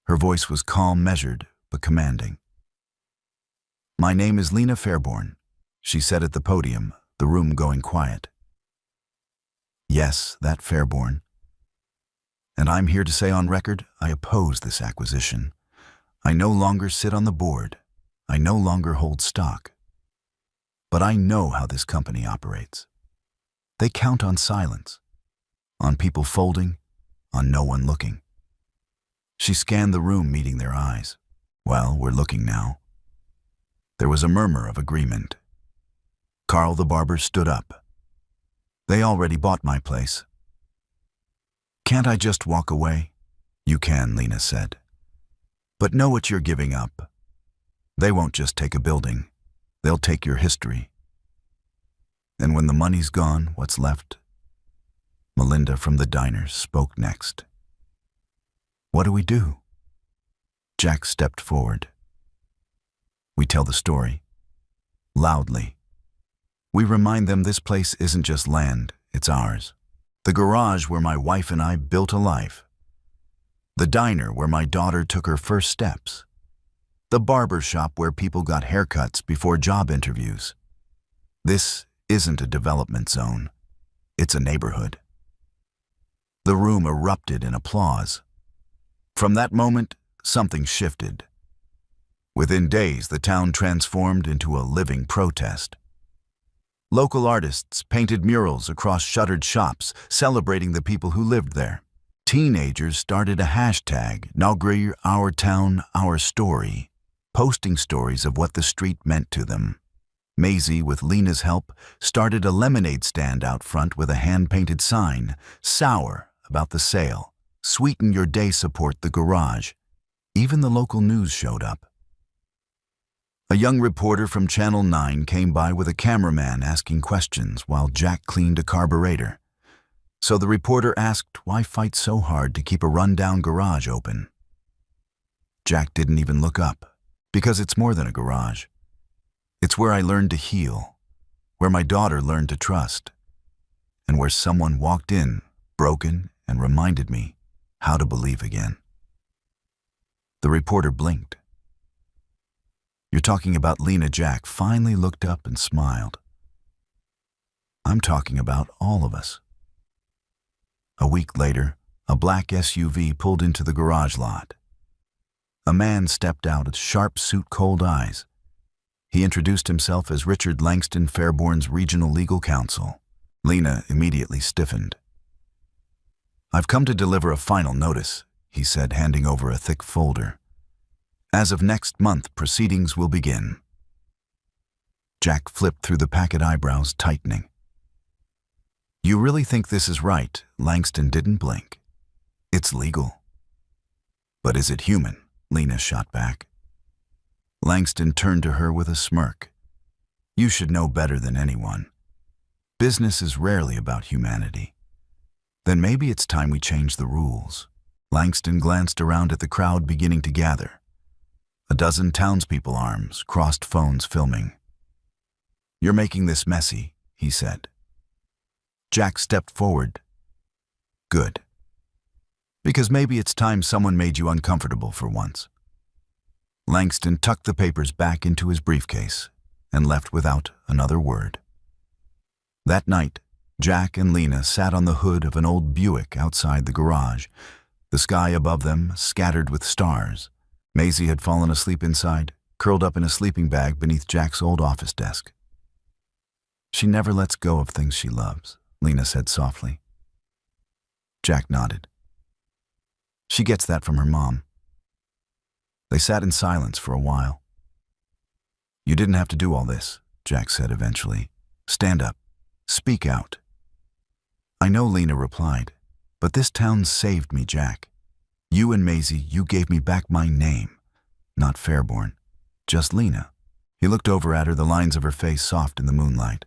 Her voice was calm, measured, but commanding. My name is Lena Fairborn, she said at the podium, the room going quiet. Yes, that Fairborn. And I'm here to say on record, I oppose this acquisition. I no longer sit on the board. I no longer hold stock. But I know how this company operates. They count on silence, on people folding, on no one looking. She scanned the room, meeting their eyes. Well, we're looking now. There was a murmur of agreement. Carl the barber stood up. "They already bought my place." "Can't I just walk away?" "You can," Lena said. "But know what you're giving up. They won't just take a building. They'll take your history. And when the money's gone, what's left?" Melinda from the diner spoke next. "What do we do?" Jack stepped forward. "We tell the story. Loudly. We remind them this place isn't just land, it's ours. The garage where my wife and I built a life. The diner where my daughter took her first steps. The barber shop where people got haircuts before job interviews. This isn't a development zone. It's a neighborhood." The room erupted in applause. From that moment, something shifted. Within days, the town transformed into a living protest. Local artists painted murals across shuttered shops, celebrating the people who lived there. Teenagers started a hashtag, "Inaugurate Our Town, Our Story," posting stories of what the street meant to them. Maisie, with Lena's help, started a lemonade stand out front with a hand-painted sign, "Sour about the sale. Sweeten your day, support the garage." Even the local news showed up. A young reporter from Channel 9 came by with a cameraman asking questions while Jack cleaned a carburetor. So the reporter asked, why fight so hard to keep a rundown garage open? Jack didn't even look up, because it's more than a garage. It's where I learned to heal, where my daughter learned to trust, and where someone walked in, broken, and reminded me how to believe again. The reporter blinked. "You're talking about Lena." Jack finally looked up and smiled. "I'm talking about all of us." A week later, a black SUV pulled into the garage lot. A man stepped out with sharp suit, cold eyes. He introduced himself as Richard Langston, Fairborn's regional legal counsel. Lena immediately stiffened. "I've come to deliver a final notice," he said, handing over a thick folder. "As of next month, proceedings will begin." Jack flipped through the packet, eyebrows tightening. "You really think this is right?" Langston didn't blink. "It's legal." "But is it human?" Lena shot back. Langston turned to her with a smirk. "You should know better than anyone. Business is rarely about humanity. Then maybe it's time we change the rules." Langston glanced around at the crowd beginning to gather. A dozen townspeople, arms crossed, phones filming. "You're making this messy," he said. Jack stepped forward. "Good. Because maybe it's time someone made you uncomfortable for once." Langston tucked the papers back into his briefcase and left without another word. That night, Jack and Lena sat on the hood of an old Buick outside the garage, the sky above them scattered with stars. Maisie had fallen asleep inside, curled up in a sleeping bag beneath Jack's old office desk. "She never lets go of things she loves," Lena said softly. Jack nodded. "She gets that from her mom." They sat in silence for a while. "You didn't have to do all this," Jack said eventually. "Stand up. Speak out." "I know," Lena replied, "but this town saved me, Jack. You and Maisie, you gave me back my name. Not Fairborn, just Lena." He looked over at her, the lines of her face soft in the moonlight.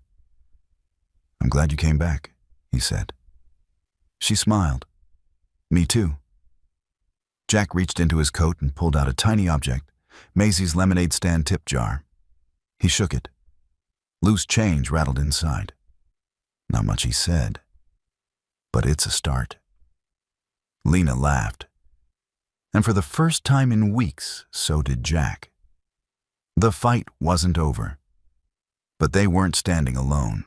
"I'm glad you came back," he said. She smiled. "Me too." Jack reached into his coat and pulled out a tiny object, Maisie's lemonade stand tip jar. He shook it. Loose change rattled inside. Not much, he said, but it's a start. Lena laughed. And for the first time in weeks, so did Jack. The fight wasn't over, but they weren't standing alone,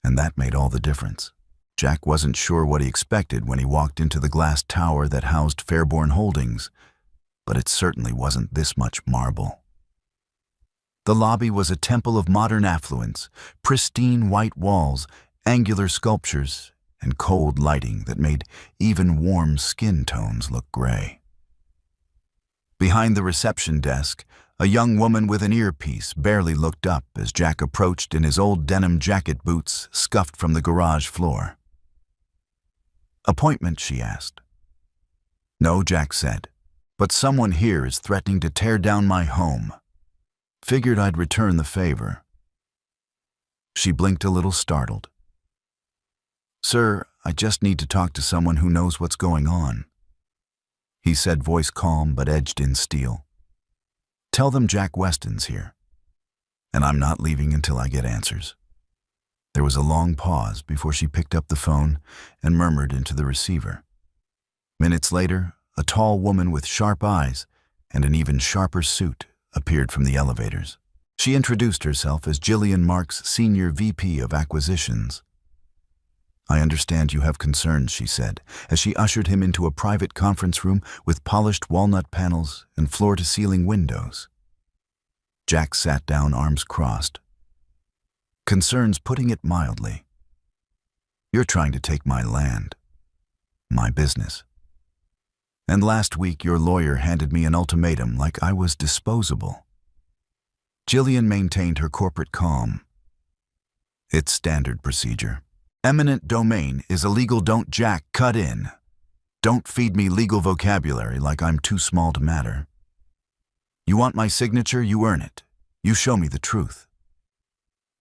and that made all the difference. Jack wasn't sure what he expected when he walked into the glass tower that housed Fairborn Holdings, but it certainly wasn't this much marble. The lobby was a temple of modern affluence, pristine white walls, angular sculptures, and cold lighting that made even warm skin tones look gray. Behind the reception desk, a young woman with an earpiece barely looked up as Jack approached in his old denim jacket boots scuffed from the garage floor. "Appointment?" she asked. "No," Jack said, "but someone here is threatening to tear down my home. Figured I'd return the favor." She blinked a little startled. "Sir, I just need to talk to someone who knows what's going on," he said, voice calm but edged in steel. "Tell them Jack Weston's here, and I'm not leaving until I get answers." There was a long pause before she picked up the phone and murmured into the receiver. Minutes later, a tall woman with sharp eyes and an even sharper suit appeared from the elevators. She introduced herself as Jillian Marks, Senior VP of Acquisitions. "I understand you have concerns," she said, as she ushered him into a private conference room with polished walnut panels and floor-to-ceiling windows. Jack sat down, arms crossed. "Concerns, putting it mildly. You're trying to take my land, my business. And last week your lawyer handed me an ultimatum like I was disposable." Jillian maintained her corporate calm. "It's standard procedure. Eminent domain is illegal. Don't Jack, cut in. Don't feed me legal vocabulary like I'm too small to matter. You want my signature, you earn it. You show me the truth."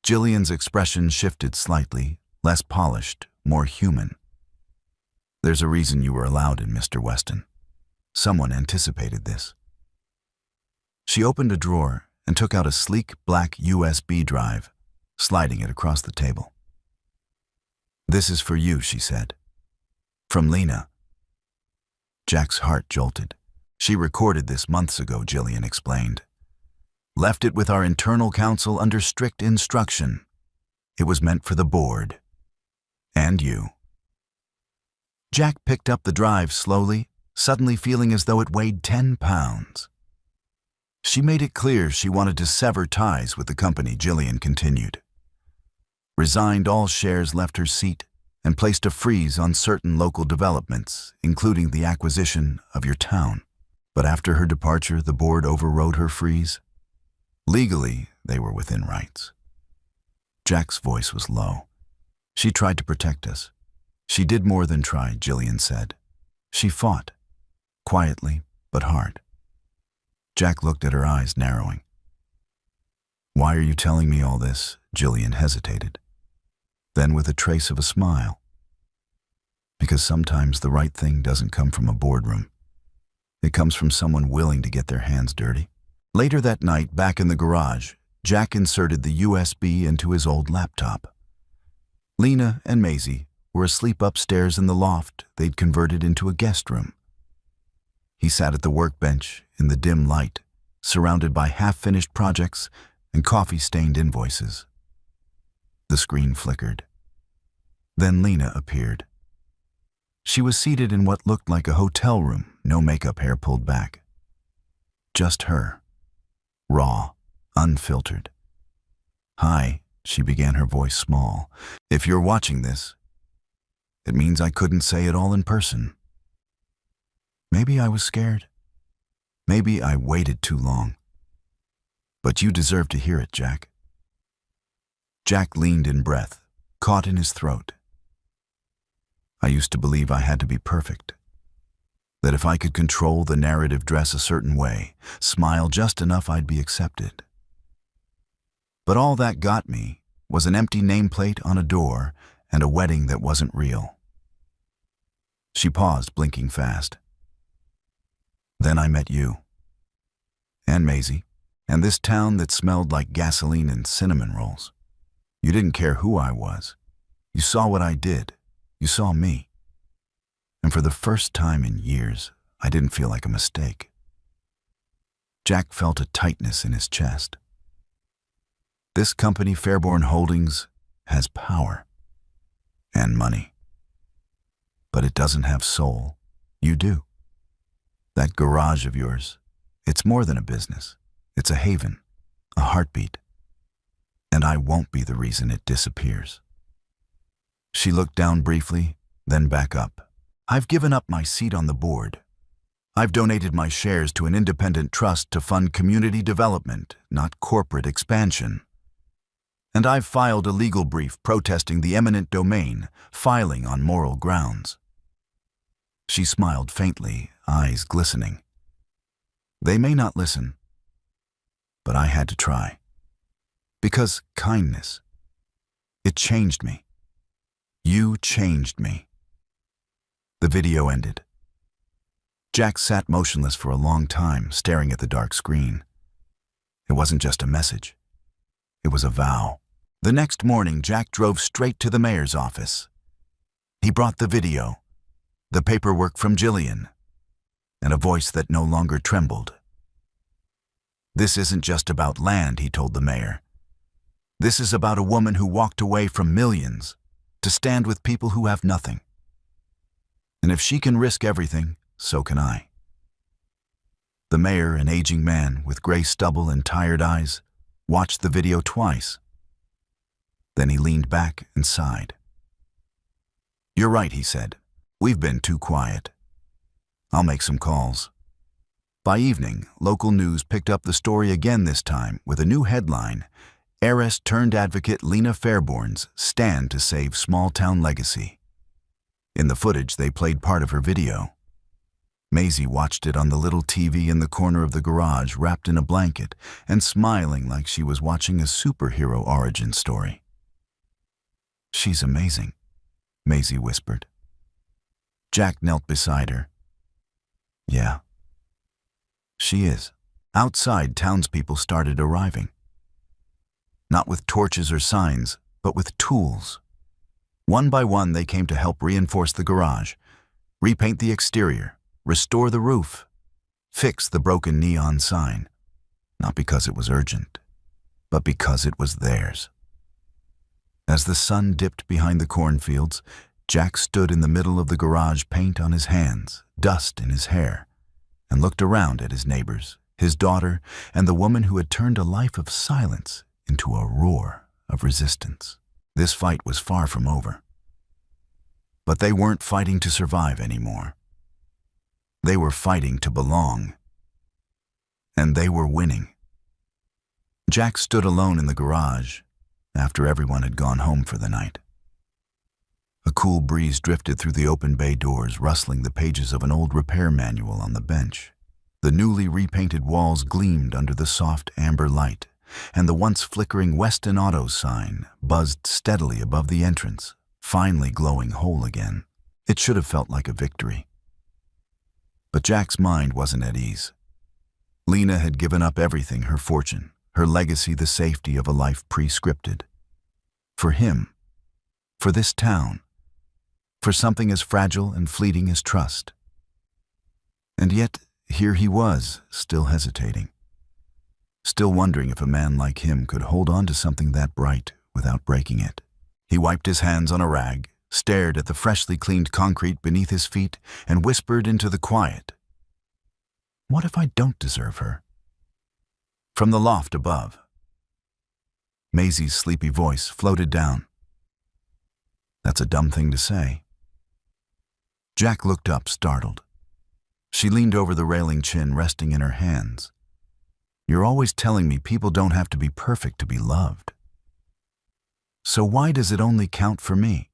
Jillian's expression shifted slightly, less polished, more human. "There's a reason you were allowed in, Mr. Weston. Someone anticipated this." She opened a drawer and took out a sleek black USB drive, sliding it across the table. "This is for you," she said. "From Lena." Jack's heart jolted. "She recorded this months ago," Jillian explained. "Left it with our internal counsel under strict instruction. It was meant for the board. And you." Jack picked up the drive slowly, suddenly feeling as though it weighed 10 pounds. "She made it clear she wanted to sever ties with the company," Jillian continued. "Resigned all shares, left her seat, and placed a freeze on certain local developments, including the acquisition of your town. But after her departure, the board overrode her freeze. Legally, they were within rights." Jack's voice was low. "She tried to protect us. She did more than try," Jillian said. "She fought, quietly but hard." Jack looked at her eyes, narrowing. "Why are you telling me all this?" Jillian hesitated. Then, with a trace of a smile, "Because sometimes the right thing doesn't come from a boardroom. It comes from someone willing to get their hands dirty." Later that night, back in the garage, Jack inserted the USB into his old laptop. Lena and Maisie were asleep upstairs in the loft they'd converted into a guest room. He sat at the workbench in the dim light, surrounded by half-finished projects and coffee-stained invoices. The screen flickered. Then Lena appeared. She was seated in what looked like a hotel room, no makeup, hair pulled back. Just her, raw, unfiltered. "Hi," she began, her voice small. "If you're watching this, it means I couldn't say it all in person. Maybe I was scared. Maybe I waited too long. But you deserve to hear it, Jack." Jack leaned in breath, caught in his throat. "I used to believe I had to be perfect. That if I could control the narrative, dress a certain way, smile just enough, I'd be accepted. But all that got me was an empty nameplate on a door and a wedding that wasn't real." She paused, blinking fast. "Then I met you. And Maisie. And this town that smelled like gasoline and cinnamon rolls. You didn't care who I was. You saw what I did. You saw me. And for the first time in years, I didn't feel like a mistake." Jack felt a tightness in his chest. This company, Fairborn Holdings, has power and money. But it doesn't have soul. You do. That garage of yours, it's more than a business. It's a haven, a heartbeat. And I won't be the reason it disappears." She looked down briefly, then back up. "I've given up my seat on the board. I've donated my shares to an independent trust to fund community development, not corporate expansion. And I've filed a legal brief protesting the eminent domain, filing on moral grounds. She smiled faintly, eyes glistening. They may not listen, but I had to try. Because kindness, it changed me. You changed me. The video ended. Jack sat motionless for a long time, staring at the dark screen. It wasn't just a message. It was a vow. The next morning, Jack drove straight to the mayor's office. He brought the video, the paperwork from Jillian, and a voice that no longer trembled. This isn't just about land, he told the mayor. This is about a woman who walked away from millions to stand with people who have nothing. And if she can risk everything, so can I. The mayor, an aging man with gray stubble and tired eyes, watched the video twice. Then he leaned back and sighed. "You're right," he said. "We've been too quiet. I'll make some calls." By evening, local news picked up the story again, this time with a new headline: heiress-turned-advocate Lena Fairborn's stand to save small-town legacy. In the footage, they played part of her video. Maisie watched it on the little TV in the corner of the garage, wrapped in a blanket and smiling like she was watching a superhero origin story. "She's amazing," Maisie whispered. Jack knelt beside her. "Yeah, she is." Outside, townspeople started arriving. Not with torches or signs, but with tools. One by one, they came to help reinforce the garage, repaint the exterior, restore the roof, fix the broken neon sign. Not because it was urgent, but because it was theirs. As the sun dipped behind the cornfields, Jack stood in the middle of the garage, paint on his hands, dust in his hair, and looked around at his neighbors, his daughter, and the woman who had turned a life of silence into a roar of resistance. This fight was far from over. But they weren't fighting to survive anymore. They were fighting to belong. And they were winning. Jack stood alone in the garage after everyone had gone home for the night. A cool breeze drifted through the open bay doors, rustling the pages of an old repair manual on the bench. The newly repainted walls gleamed under the soft amber light, and the once flickering Weston Auto sign buzzed steadily above the entrance, finally glowing whole again. It should have felt like a victory. But Jack's mind wasn't at ease. Lena had given up everything: her fortune, her legacy, the safety of a life pre-scripted. For him, for this town, for something as fragile and fleeting as trust. And yet, here he was, still hesitating. Still wondering if a man like him could hold on to something that bright without breaking it. He wiped his hands on a rag, stared at the freshly cleaned concrete beneath his feet, and whispered into the quiet, "What if I don't deserve her?" From the loft above, Maisie's sleepy voice floated down. "That's a dumb thing to say." Jack looked up, startled. She leaned over the railing, chin resting in her hands. "You're always telling me people don't have to be perfect to be loved. So why does it only count for me?"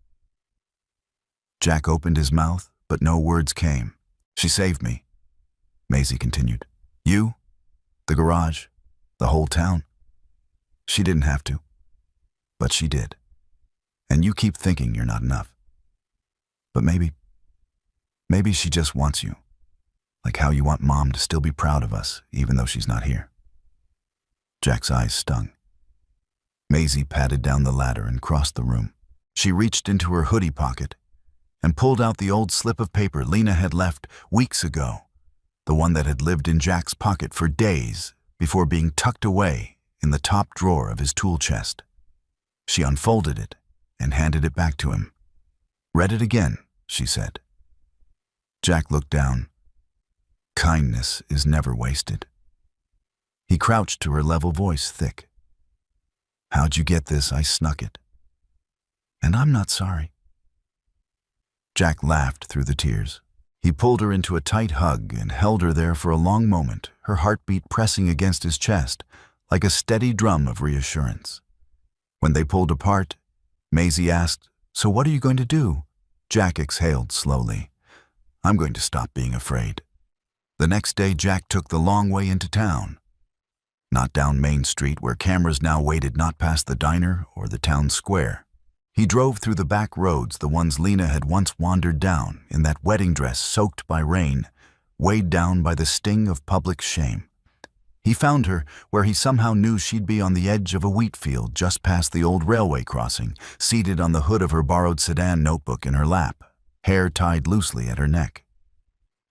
Jack opened his mouth, but no words came. "She saved me," Maisie continued. "You, the garage, the whole town. She didn't have to, but she did. And you keep thinking you're not enough. But maybe she just wants you, like how you want Mom to still be proud of us, even though she's not here." Jack's eyes stung. Maisie patted down the ladder and crossed the room. She reached into her hoodie pocket and pulled out the old slip of paper Lena had left weeks ago, the one that had lived in Jack's pocket for days before being tucked away in the top drawer of his tool chest. She unfolded it and handed it back to him. "Read it again," she said. Jack looked down. Kindness is never wasted. He crouched to her level voice, thick. "How'd you get this? I snuck it. And I'm not sorry." Jack laughed through the tears. He pulled her into a tight hug and held her there for a long moment, her heartbeat pressing against his chest, like a steady drum of reassurance. When they pulled apart, Maisie asked, "So what are you going to do?" Jack exhaled slowly. "I'm going to stop being afraid." The next day, Jack took the long way into town. Not down Main Street, where cameras now waited, not past the diner or the town square. He drove through the back roads, the ones Lena had once wandered down, in that wedding dress soaked by rain, weighed down by the sting of public shame. He found her where he somehow knew she'd be, on the edge of a wheat field just past the old railway crossing, seated on the hood of her borrowed sedan, notebook in her lap, hair tied loosely at her neck.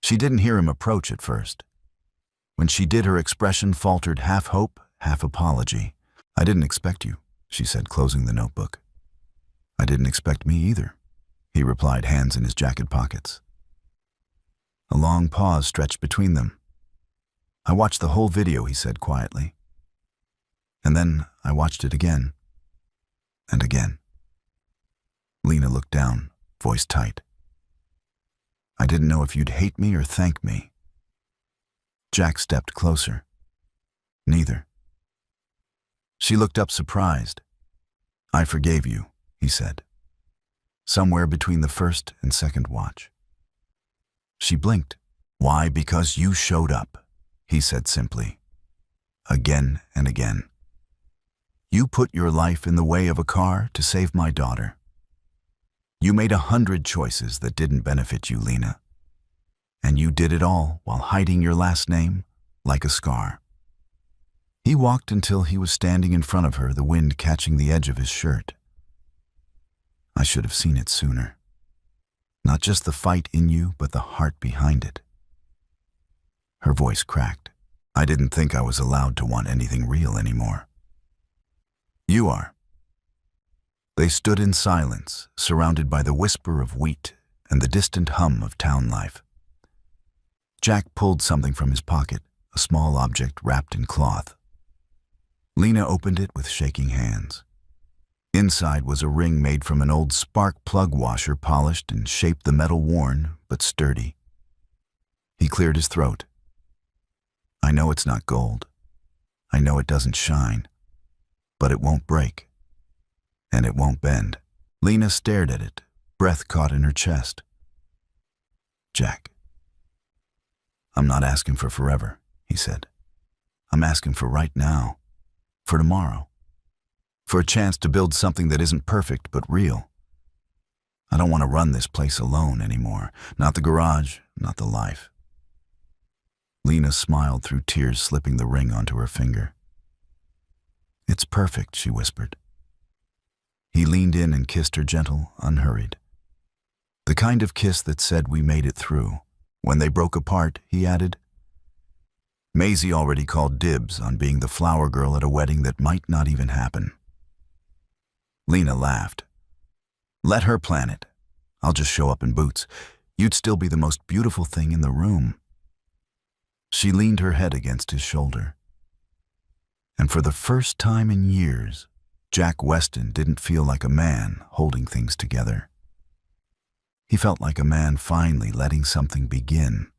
She didn't hear him approach at first. When she did, her expression faltered, half hope, half apology. "I didn't expect you," she said, closing the notebook. "I didn't expect me either," he replied, hands in his jacket pockets. A long pause stretched between them. "I watched the whole video," he said quietly. "And then I watched it again. And again." Lena looked down, voice tight. "I didn't know if you'd hate me or thank me." Jack stepped closer. "Neither." She looked up, surprised. "I forgave you," he said, somewhere between the first and second watch. She blinked. "Why? Because you showed up," he said simply. "Again and again. You put your life in the way of a car to save my daughter. You made 100 choices that didn't benefit you, Lena. And you did it all while hiding your last name like a scar." He walked until he was standing in front of her, the wind catching the edge of his shirt. "I should have seen it sooner. Not just the fight in you, but the heart behind it." Her voice cracked. "I didn't think I was allowed to want anything real anymore." "You are." They stood in silence, surrounded by the whisper of wheat and the distant hum of town life. Jack pulled something from his pocket, a small object wrapped in cloth. Lena opened it with shaking hands. Inside was a ring made from an old spark plug washer, polished and shaped, the metal worn but sturdy. He cleared his throat. "I know it's not gold. I know it doesn't shine. But it won't break. And it won't bend." Lena stared at it, breath caught in her chest. "Jack, I'm not asking for forever," he said. "I'm asking for right now, for tomorrow, for a chance to build something that isn't perfect but real. I don't want to run this place alone anymore, not the garage, not the life." Lena smiled through tears, slipping the ring onto her finger. "It's perfect," she whispered. He leaned in and kissed her, gentle, unhurried. The kind of kiss that said, "We made it through." When they broke apart, he added, "Maisie already called dibs on being the flower girl at a wedding that might not even happen." Lena laughed. "Let her plan it. I'll just show up in boots. You'd still be the most beautiful thing in the room." She leaned her head against his shoulder. And for the first time in years, Jack Weston didn't feel like a man holding things together. He felt like a man finally letting something begin.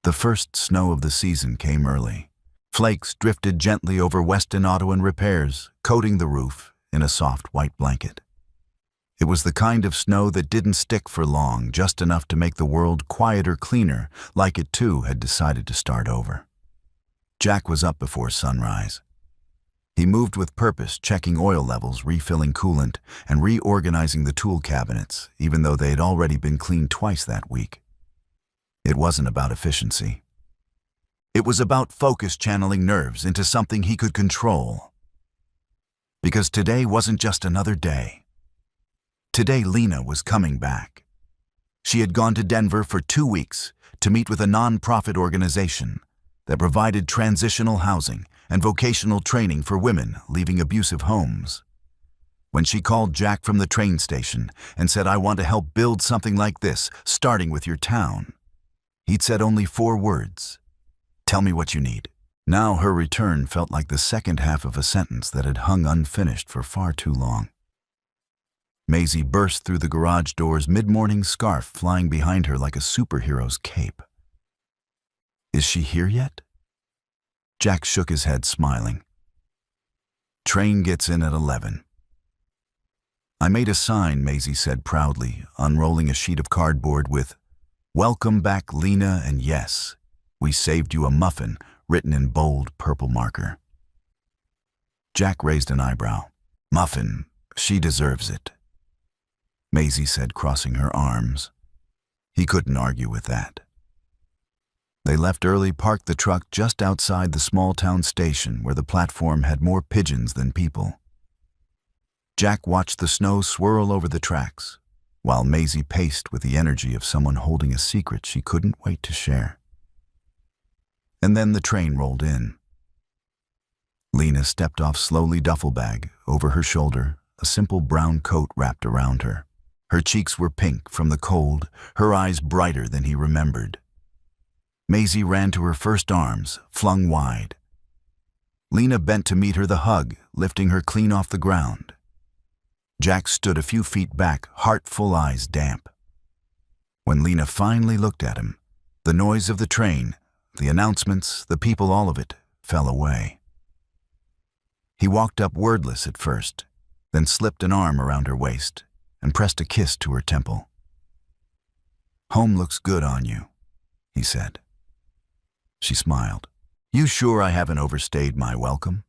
The first snow of the season came early. Flakes drifted gently over Weston Auto and Repairs, coating the roof in a soft white blanket. It was the kind of snow that didn't stick for long, just enough to make the world quieter, cleaner, like it too had decided to start over. Jack was up before sunrise. He moved with purpose, checking oil levels, refilling coolant, and reorganizing the tool cabinets, even though they had already been cleaned twice that week. It wasn't about efficiency. It was about focus, channeling nerves into something he could control. Because today wasn't just another day. Today, Lena was coming back. She had gone to Denver for 2 weeks to meet with a non-profit organization that provided transitional housing and vocational training for women leaving abusive homes. When she called Jack from the train station and said, "I want to help build something like this, starting with your town," he'd said only 4 words: "Tell me what you need." Now her return felt like the second half of a sentence that had hung unfinished for far too long. Maisie burst through the garage doors, mid-morning scarf flying behind her like a superhero's cape. Is she here yet? Jack shook his head, smiling. Train gets in at 11. I made a sign, Maisie said proudly, unrolling a sheet of cardboard with, "Welcome back, Lena, and yes, we saved you a muffin," written in bold purple marker. Jack raised an eyebrow. Muffin, she deserves it, Maisie said, crossing her arms. He couldn't argue with that. They left early, parked the truck just outside the small-town station where the platform had more pigeons than people. Jack watched the snow swirl over the tracks, while Maisie paced with the energy of someone holding a secret she couldn't wait to share. And then the train rolled in. Lena stepped off slowly, duffel bag over her shoulder, a simple brown coat wrapped around her. Her cheeks were pink from the cold, her eyes brighter than he remembered. Maisie ran to her first arms, flung wide. Lena bent to meet her, the hug lifting her clean off the ground. Jack stood a few feet back, heart-full, eyes damp. When Lena finally looked at him, the noise of the train, the announcements, the people, all of it, fell away. He walked up wordless at first, then slipped an arm around her waist and pressed a kiss to her temple. "Home looks good on you," he said. She smiled. "You sure I haven't overstayed my welcome?"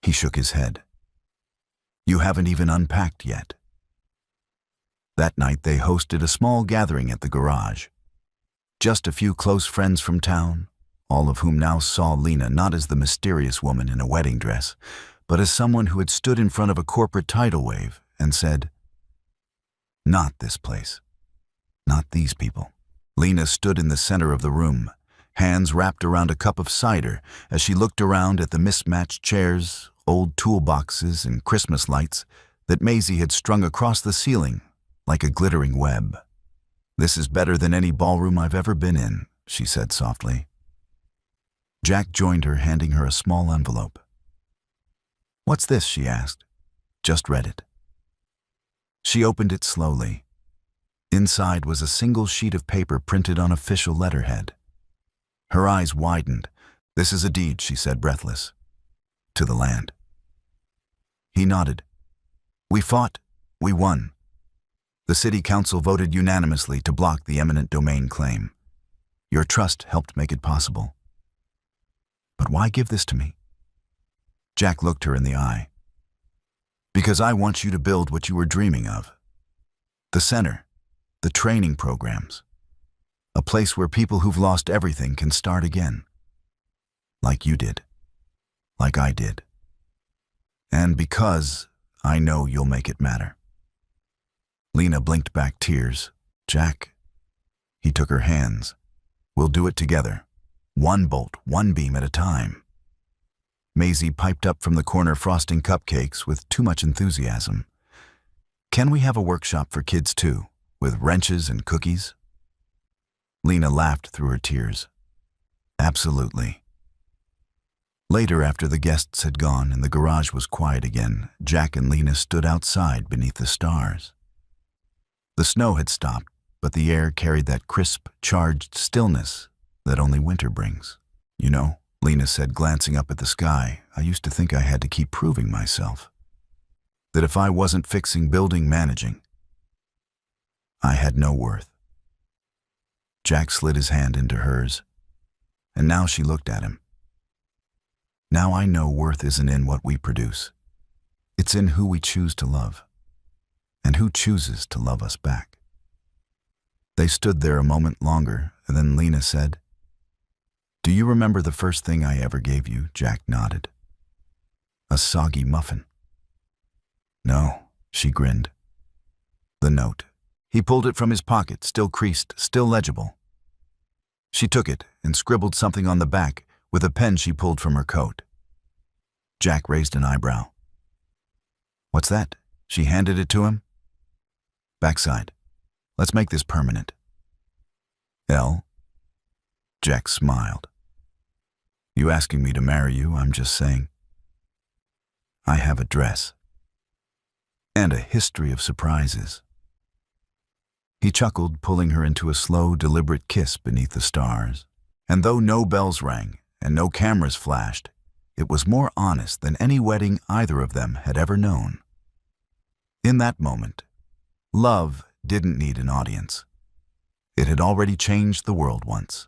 He shook his head. "You haven't even unpacked yet." That night they hosted a small gathering at the garage. Just a few close friends from town, all of whom now saw Lena not as the mysterious woman in a wedding dress, but as someone who had stood in front of a corporate tidal wave and said, "Not this place. Not these people." Lena stood in the center of the room, hands wrapped around a cup of cider as she looked around at the mismatched chairs, old toolboxes, and Christmas lights that Maisie had strung across the ceiling like a glittering web. "This is better than any ballroom I've ever been in," she said softly. Jack joined her, handing her a small envelope. "What's this?" she asked. "Just read it." She opened it slowly. Inside was a single sheet of paper printed on official letterhead. Her eyes widened. "This is a deed," she said, breathless. "To the land." He nodded. "We fought. We won. The city council voted unanimously to block the eminent domain claim. Your trust helped make it possible. But why give this to me?" Jack looked her in the eye. "Because I want you to build what you were dreaming of. The center, the training programs, a place where people who've lost everything can start again. Like you did. Like I did. And because I know you'll make it matter." Lena blinked back tears. "Jack," he took her hands, "we'll do it together. One bolt, one beam at a time." Maisie piped up from the corner, frosting cupcakes with too much enthusiasm. "Can we have a workshop for kids too, with wrenches and cookies?" Lena laughed through her tears. "Absolutely." Later, after the guests had gone and the garage was quiet again, Jack and Lena stood outside beneath the stars. The snow had stopped, but the air carried that crisp, charged stillness that only winter brings. "You know," Lena said, glancing up at the sky, "I used to think I had to keep proving myself. That if I wasn't fixing, building, managing, I had no worth." Jack slid his hand into hers, and now she looked at him. "Now I know worth isn't in what we produce. It's in who we choose to love, and who chooses to love us back." They stood there a moment longer, and then Lena said, "Do you remember the first thing I ever gave you?" Jack nodded. "A soggy muffin." "No," she grinned. "The note." He pulled it from his pocket, still creased, still legible. She took it and scribbled something on the back with a pen she pulled from her coat. Jack raised an eyebrow. "What's that?" She handed it to him. "Backside. Let's make this permanent." "L?" Jack smiled. "You asking me to marry you? I'm just saying. I have a dress." and a history of surprises. He chuckled, pulling her into a slow, deliberate kiss beneath the stars. And though no bells rang and no cameras flashed, it was more honest than any wedding either of them had ever known. In that moment, love didn't need an audience. It had already changed the world once.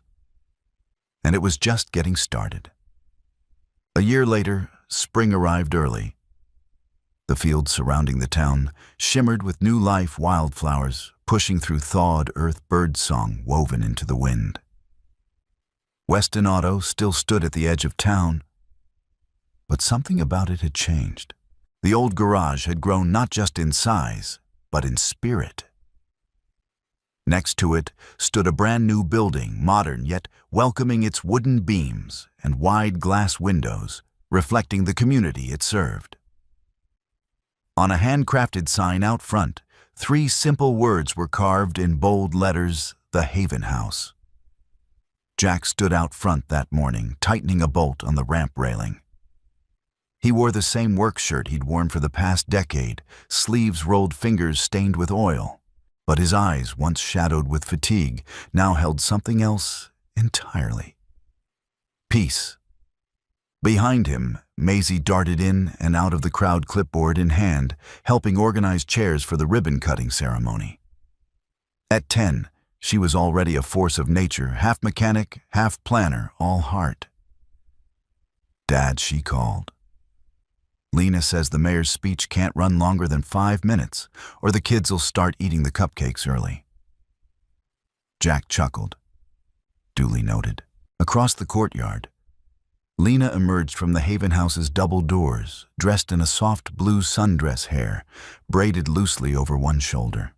And it was just getting started. A year later, spring arrived early. The fields surrounding the town shimmered with new life, wildflowers pushing through thawed earth, birdsong woven into the wind. Weston Auto still stood at the edge of town, but something about it had changed. The old garage had grown not just in size, but in spirit. Next to it stood a brand new building, modern yet welcoming, its wooden beams and wide glass windows reflecting the community it served. On a handcrafted sign out front, 3 simple words were carved in bold letters: The Haven House. Jack stood out front that morning, tightening a bolt on the ramp railing. He wore the same work shirt he'd worn for the past decade, sleeves rolled, fingers stained with oil. But his eyes, once shadowed with fatigue, now held something else entirely. Peace. Behind him, Maisie darted in and out of the crowd, clipboard in hand, helping organize chairs for the ribbon-cutting ceremony. At 10, she was already a force of nature, half mechanic, half planner, all heart. "Dad," she called. "Lena says the mayor's speech can't run longer than 5 minutes, or the kids'll start eating the cupcakes early." Jack chuckled. Duly noted. Across the courtyard, Lena emerged from the Haven House's double doors, dressed in a soft blue sundress, hair braided loosely over one shoulder.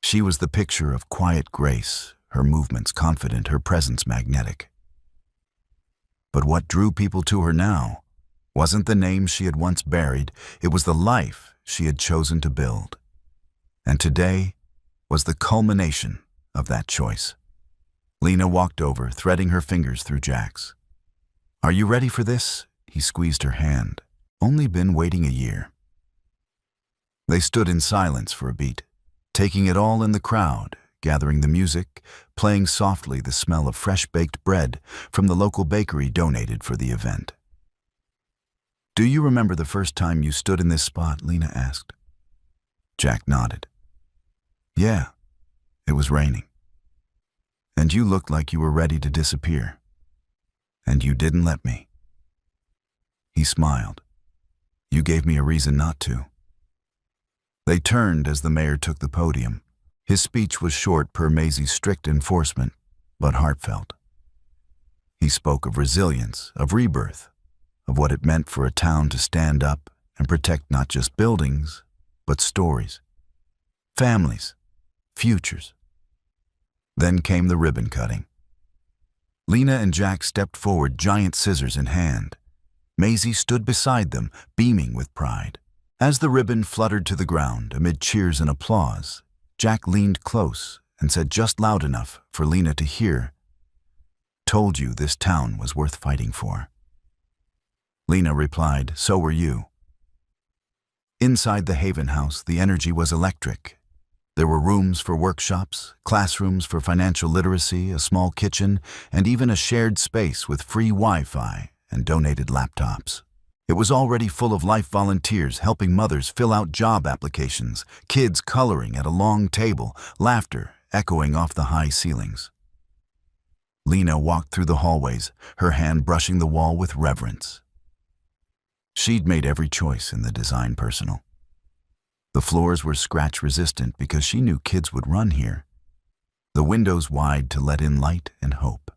She was the picture of quiet grace, her movements confident, her presence magnetic. But what drew people to her now wasn't the name she had once buried, it was the life she had chosen to build. And today was the culmination of that choice. Lena walked over, threading her fingers through Jack's. "Are you ready for this?" He squeezed her hand. "Only been waiting a year." They stood in silence for a beat, taking it all in, the crowd, gathering the music, playing softly the smell of fresh-baked bread from the local bakery donated for the event. "Do you remember the first time you stood in this spot?" Lena asked. Jack nodded. "Yeah, it was raining. And you looked like you were ready to disappear. And you didn't let me." He smiled. "You gave me a reason not to." They turned as the mayor took the podium. His speech was short per Maisie's strict enforcement, but heartfelt. He spoke of resilience, of rebirth, of what it meant for a town to stand up and protect not just buildings, but stories, families, futures. Then came the ribbon cutting. Lena and Jack stepped forward, giant scissors in hand. Maisie stood beside them, beaming with pride. As the ribbon fluttered to the ground amid cheers and applause, Jack leaned close and said just loud enough for Lena to hear, "Told you this town was worth fighting for." Lena replied, "So were you." Inside the Haven House, the energy was electric. There were rooms for workshops, classrooms for financial literacy, a small kitchen, and even a shared space with free Wi-Fi and donated laptops. It was already full of life, volunteers helping mothers fill out job applications, kids coloring at a long table, laughter echoing off the high ceilings. Lena walked through the hallways, her hand brushing the wall with reverence. She'd made every choice in the design personal. The floors were scratch-resistant because she knew kids would run here. The windows wide to let in light and hope.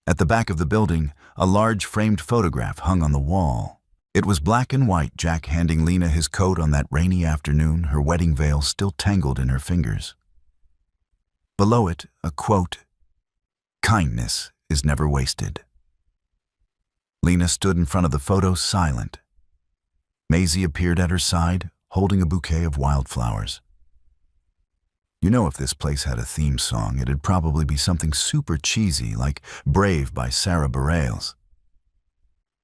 At the back of the building, a large framed photograph hung on the wall. It was black and white, Jack handing Lena his coat on that rainy afternoon, her wedding veil still tangled in her fingers. Below it, a quote, "Kindness is never wasted." Lena stood in front of the photo, silent. Maisie appeared at her side, holding a bouquet of wildflowers. "You know, if this place had a theme song, it'd probably be something super cheesy, like Brave by Sarah Bareilles."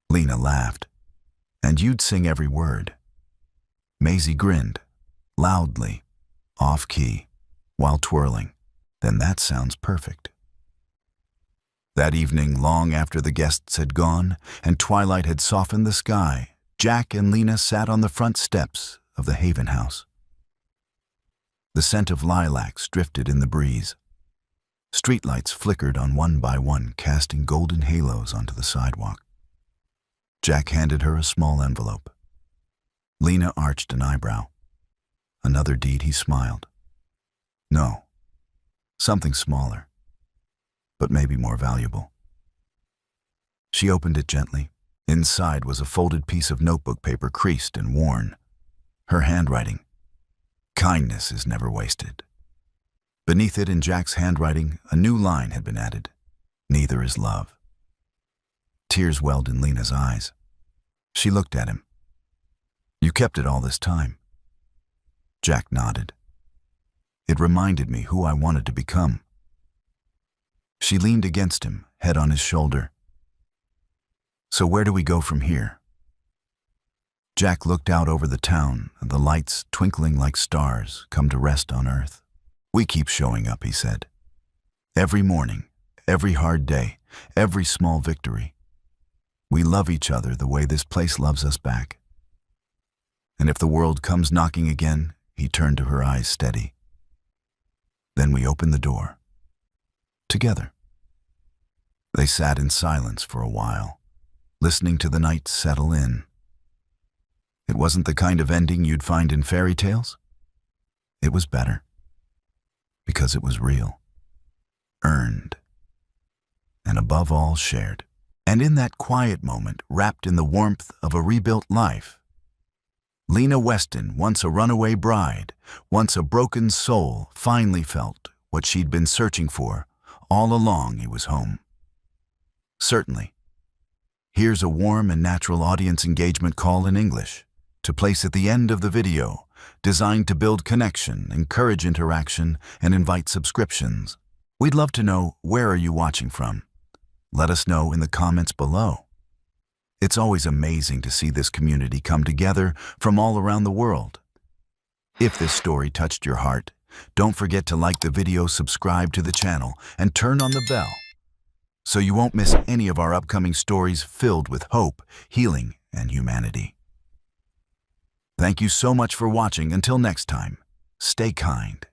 Lena laughed. "And you'd sing every word." Maisie grinned, loudly, off-key, while twirling. Then that sounds perfect. That evening, long after the guests had gone and twilight had softened the sky, Jack and Lena sat on the front steps of the Haven house. The scent of lilacs drifted in the breeze. Streetlights flickered on one by one, casting golden halos onto the sidewalk. Jack handed her a small envelope. Lena arched an eyebrow. Another deed, he smiled. No, something smaller, but maybe more valuable. She opened it gently. Inside was a folded piece of notebook paper, creased and worn. Her handwriting. Kindness is never wasted. Beneath it, in Jack's handwriting, a new line had been added. Neither is love. Tears welled in Lena's eyes. She looked at him. You kept it all this time. Jack nodded. It reminded me who I wanted to become. She leaned against him, head on his shoulder. So where do we go from here? Jack looked out over the town, and the lights, twinkling like stars, come to rest on Earth. We keep showing up, he said. Every morning, every hard day, every small victory. We love each other the way this place loves us back. And if the world comes knocking again, he turned to her, eyes steady. Then we open the door. Together. They sat in silence for a while, listening to the night settle in. It wasn't the kind of ending you'd find in fairy tales. It was better. Because it was real. Earned. And above all, shared. And in that quiet moment, wrapped in the warmth of a rebuilt life, Lena Weston, once a runaway bride, once a broken soul, finally felt what she'd been searching for all along. He was home. Certainly. Here's a warm and natural audience engagement call in English to place at the end of the video, designed to build connection, encourage interaction, and invite subscriptions. We'd love to know, where are you watching from? Let us know in the comments below. It's always amazing to see this community come together from all around the world. If this story touched your heart, don't forget to like the video, subscribe to the channel, and turn on the bell so you won't miss any of our upcoming stories filled with hope, healing, and humanity. Thank you so much for watching. Until next time, stay kind.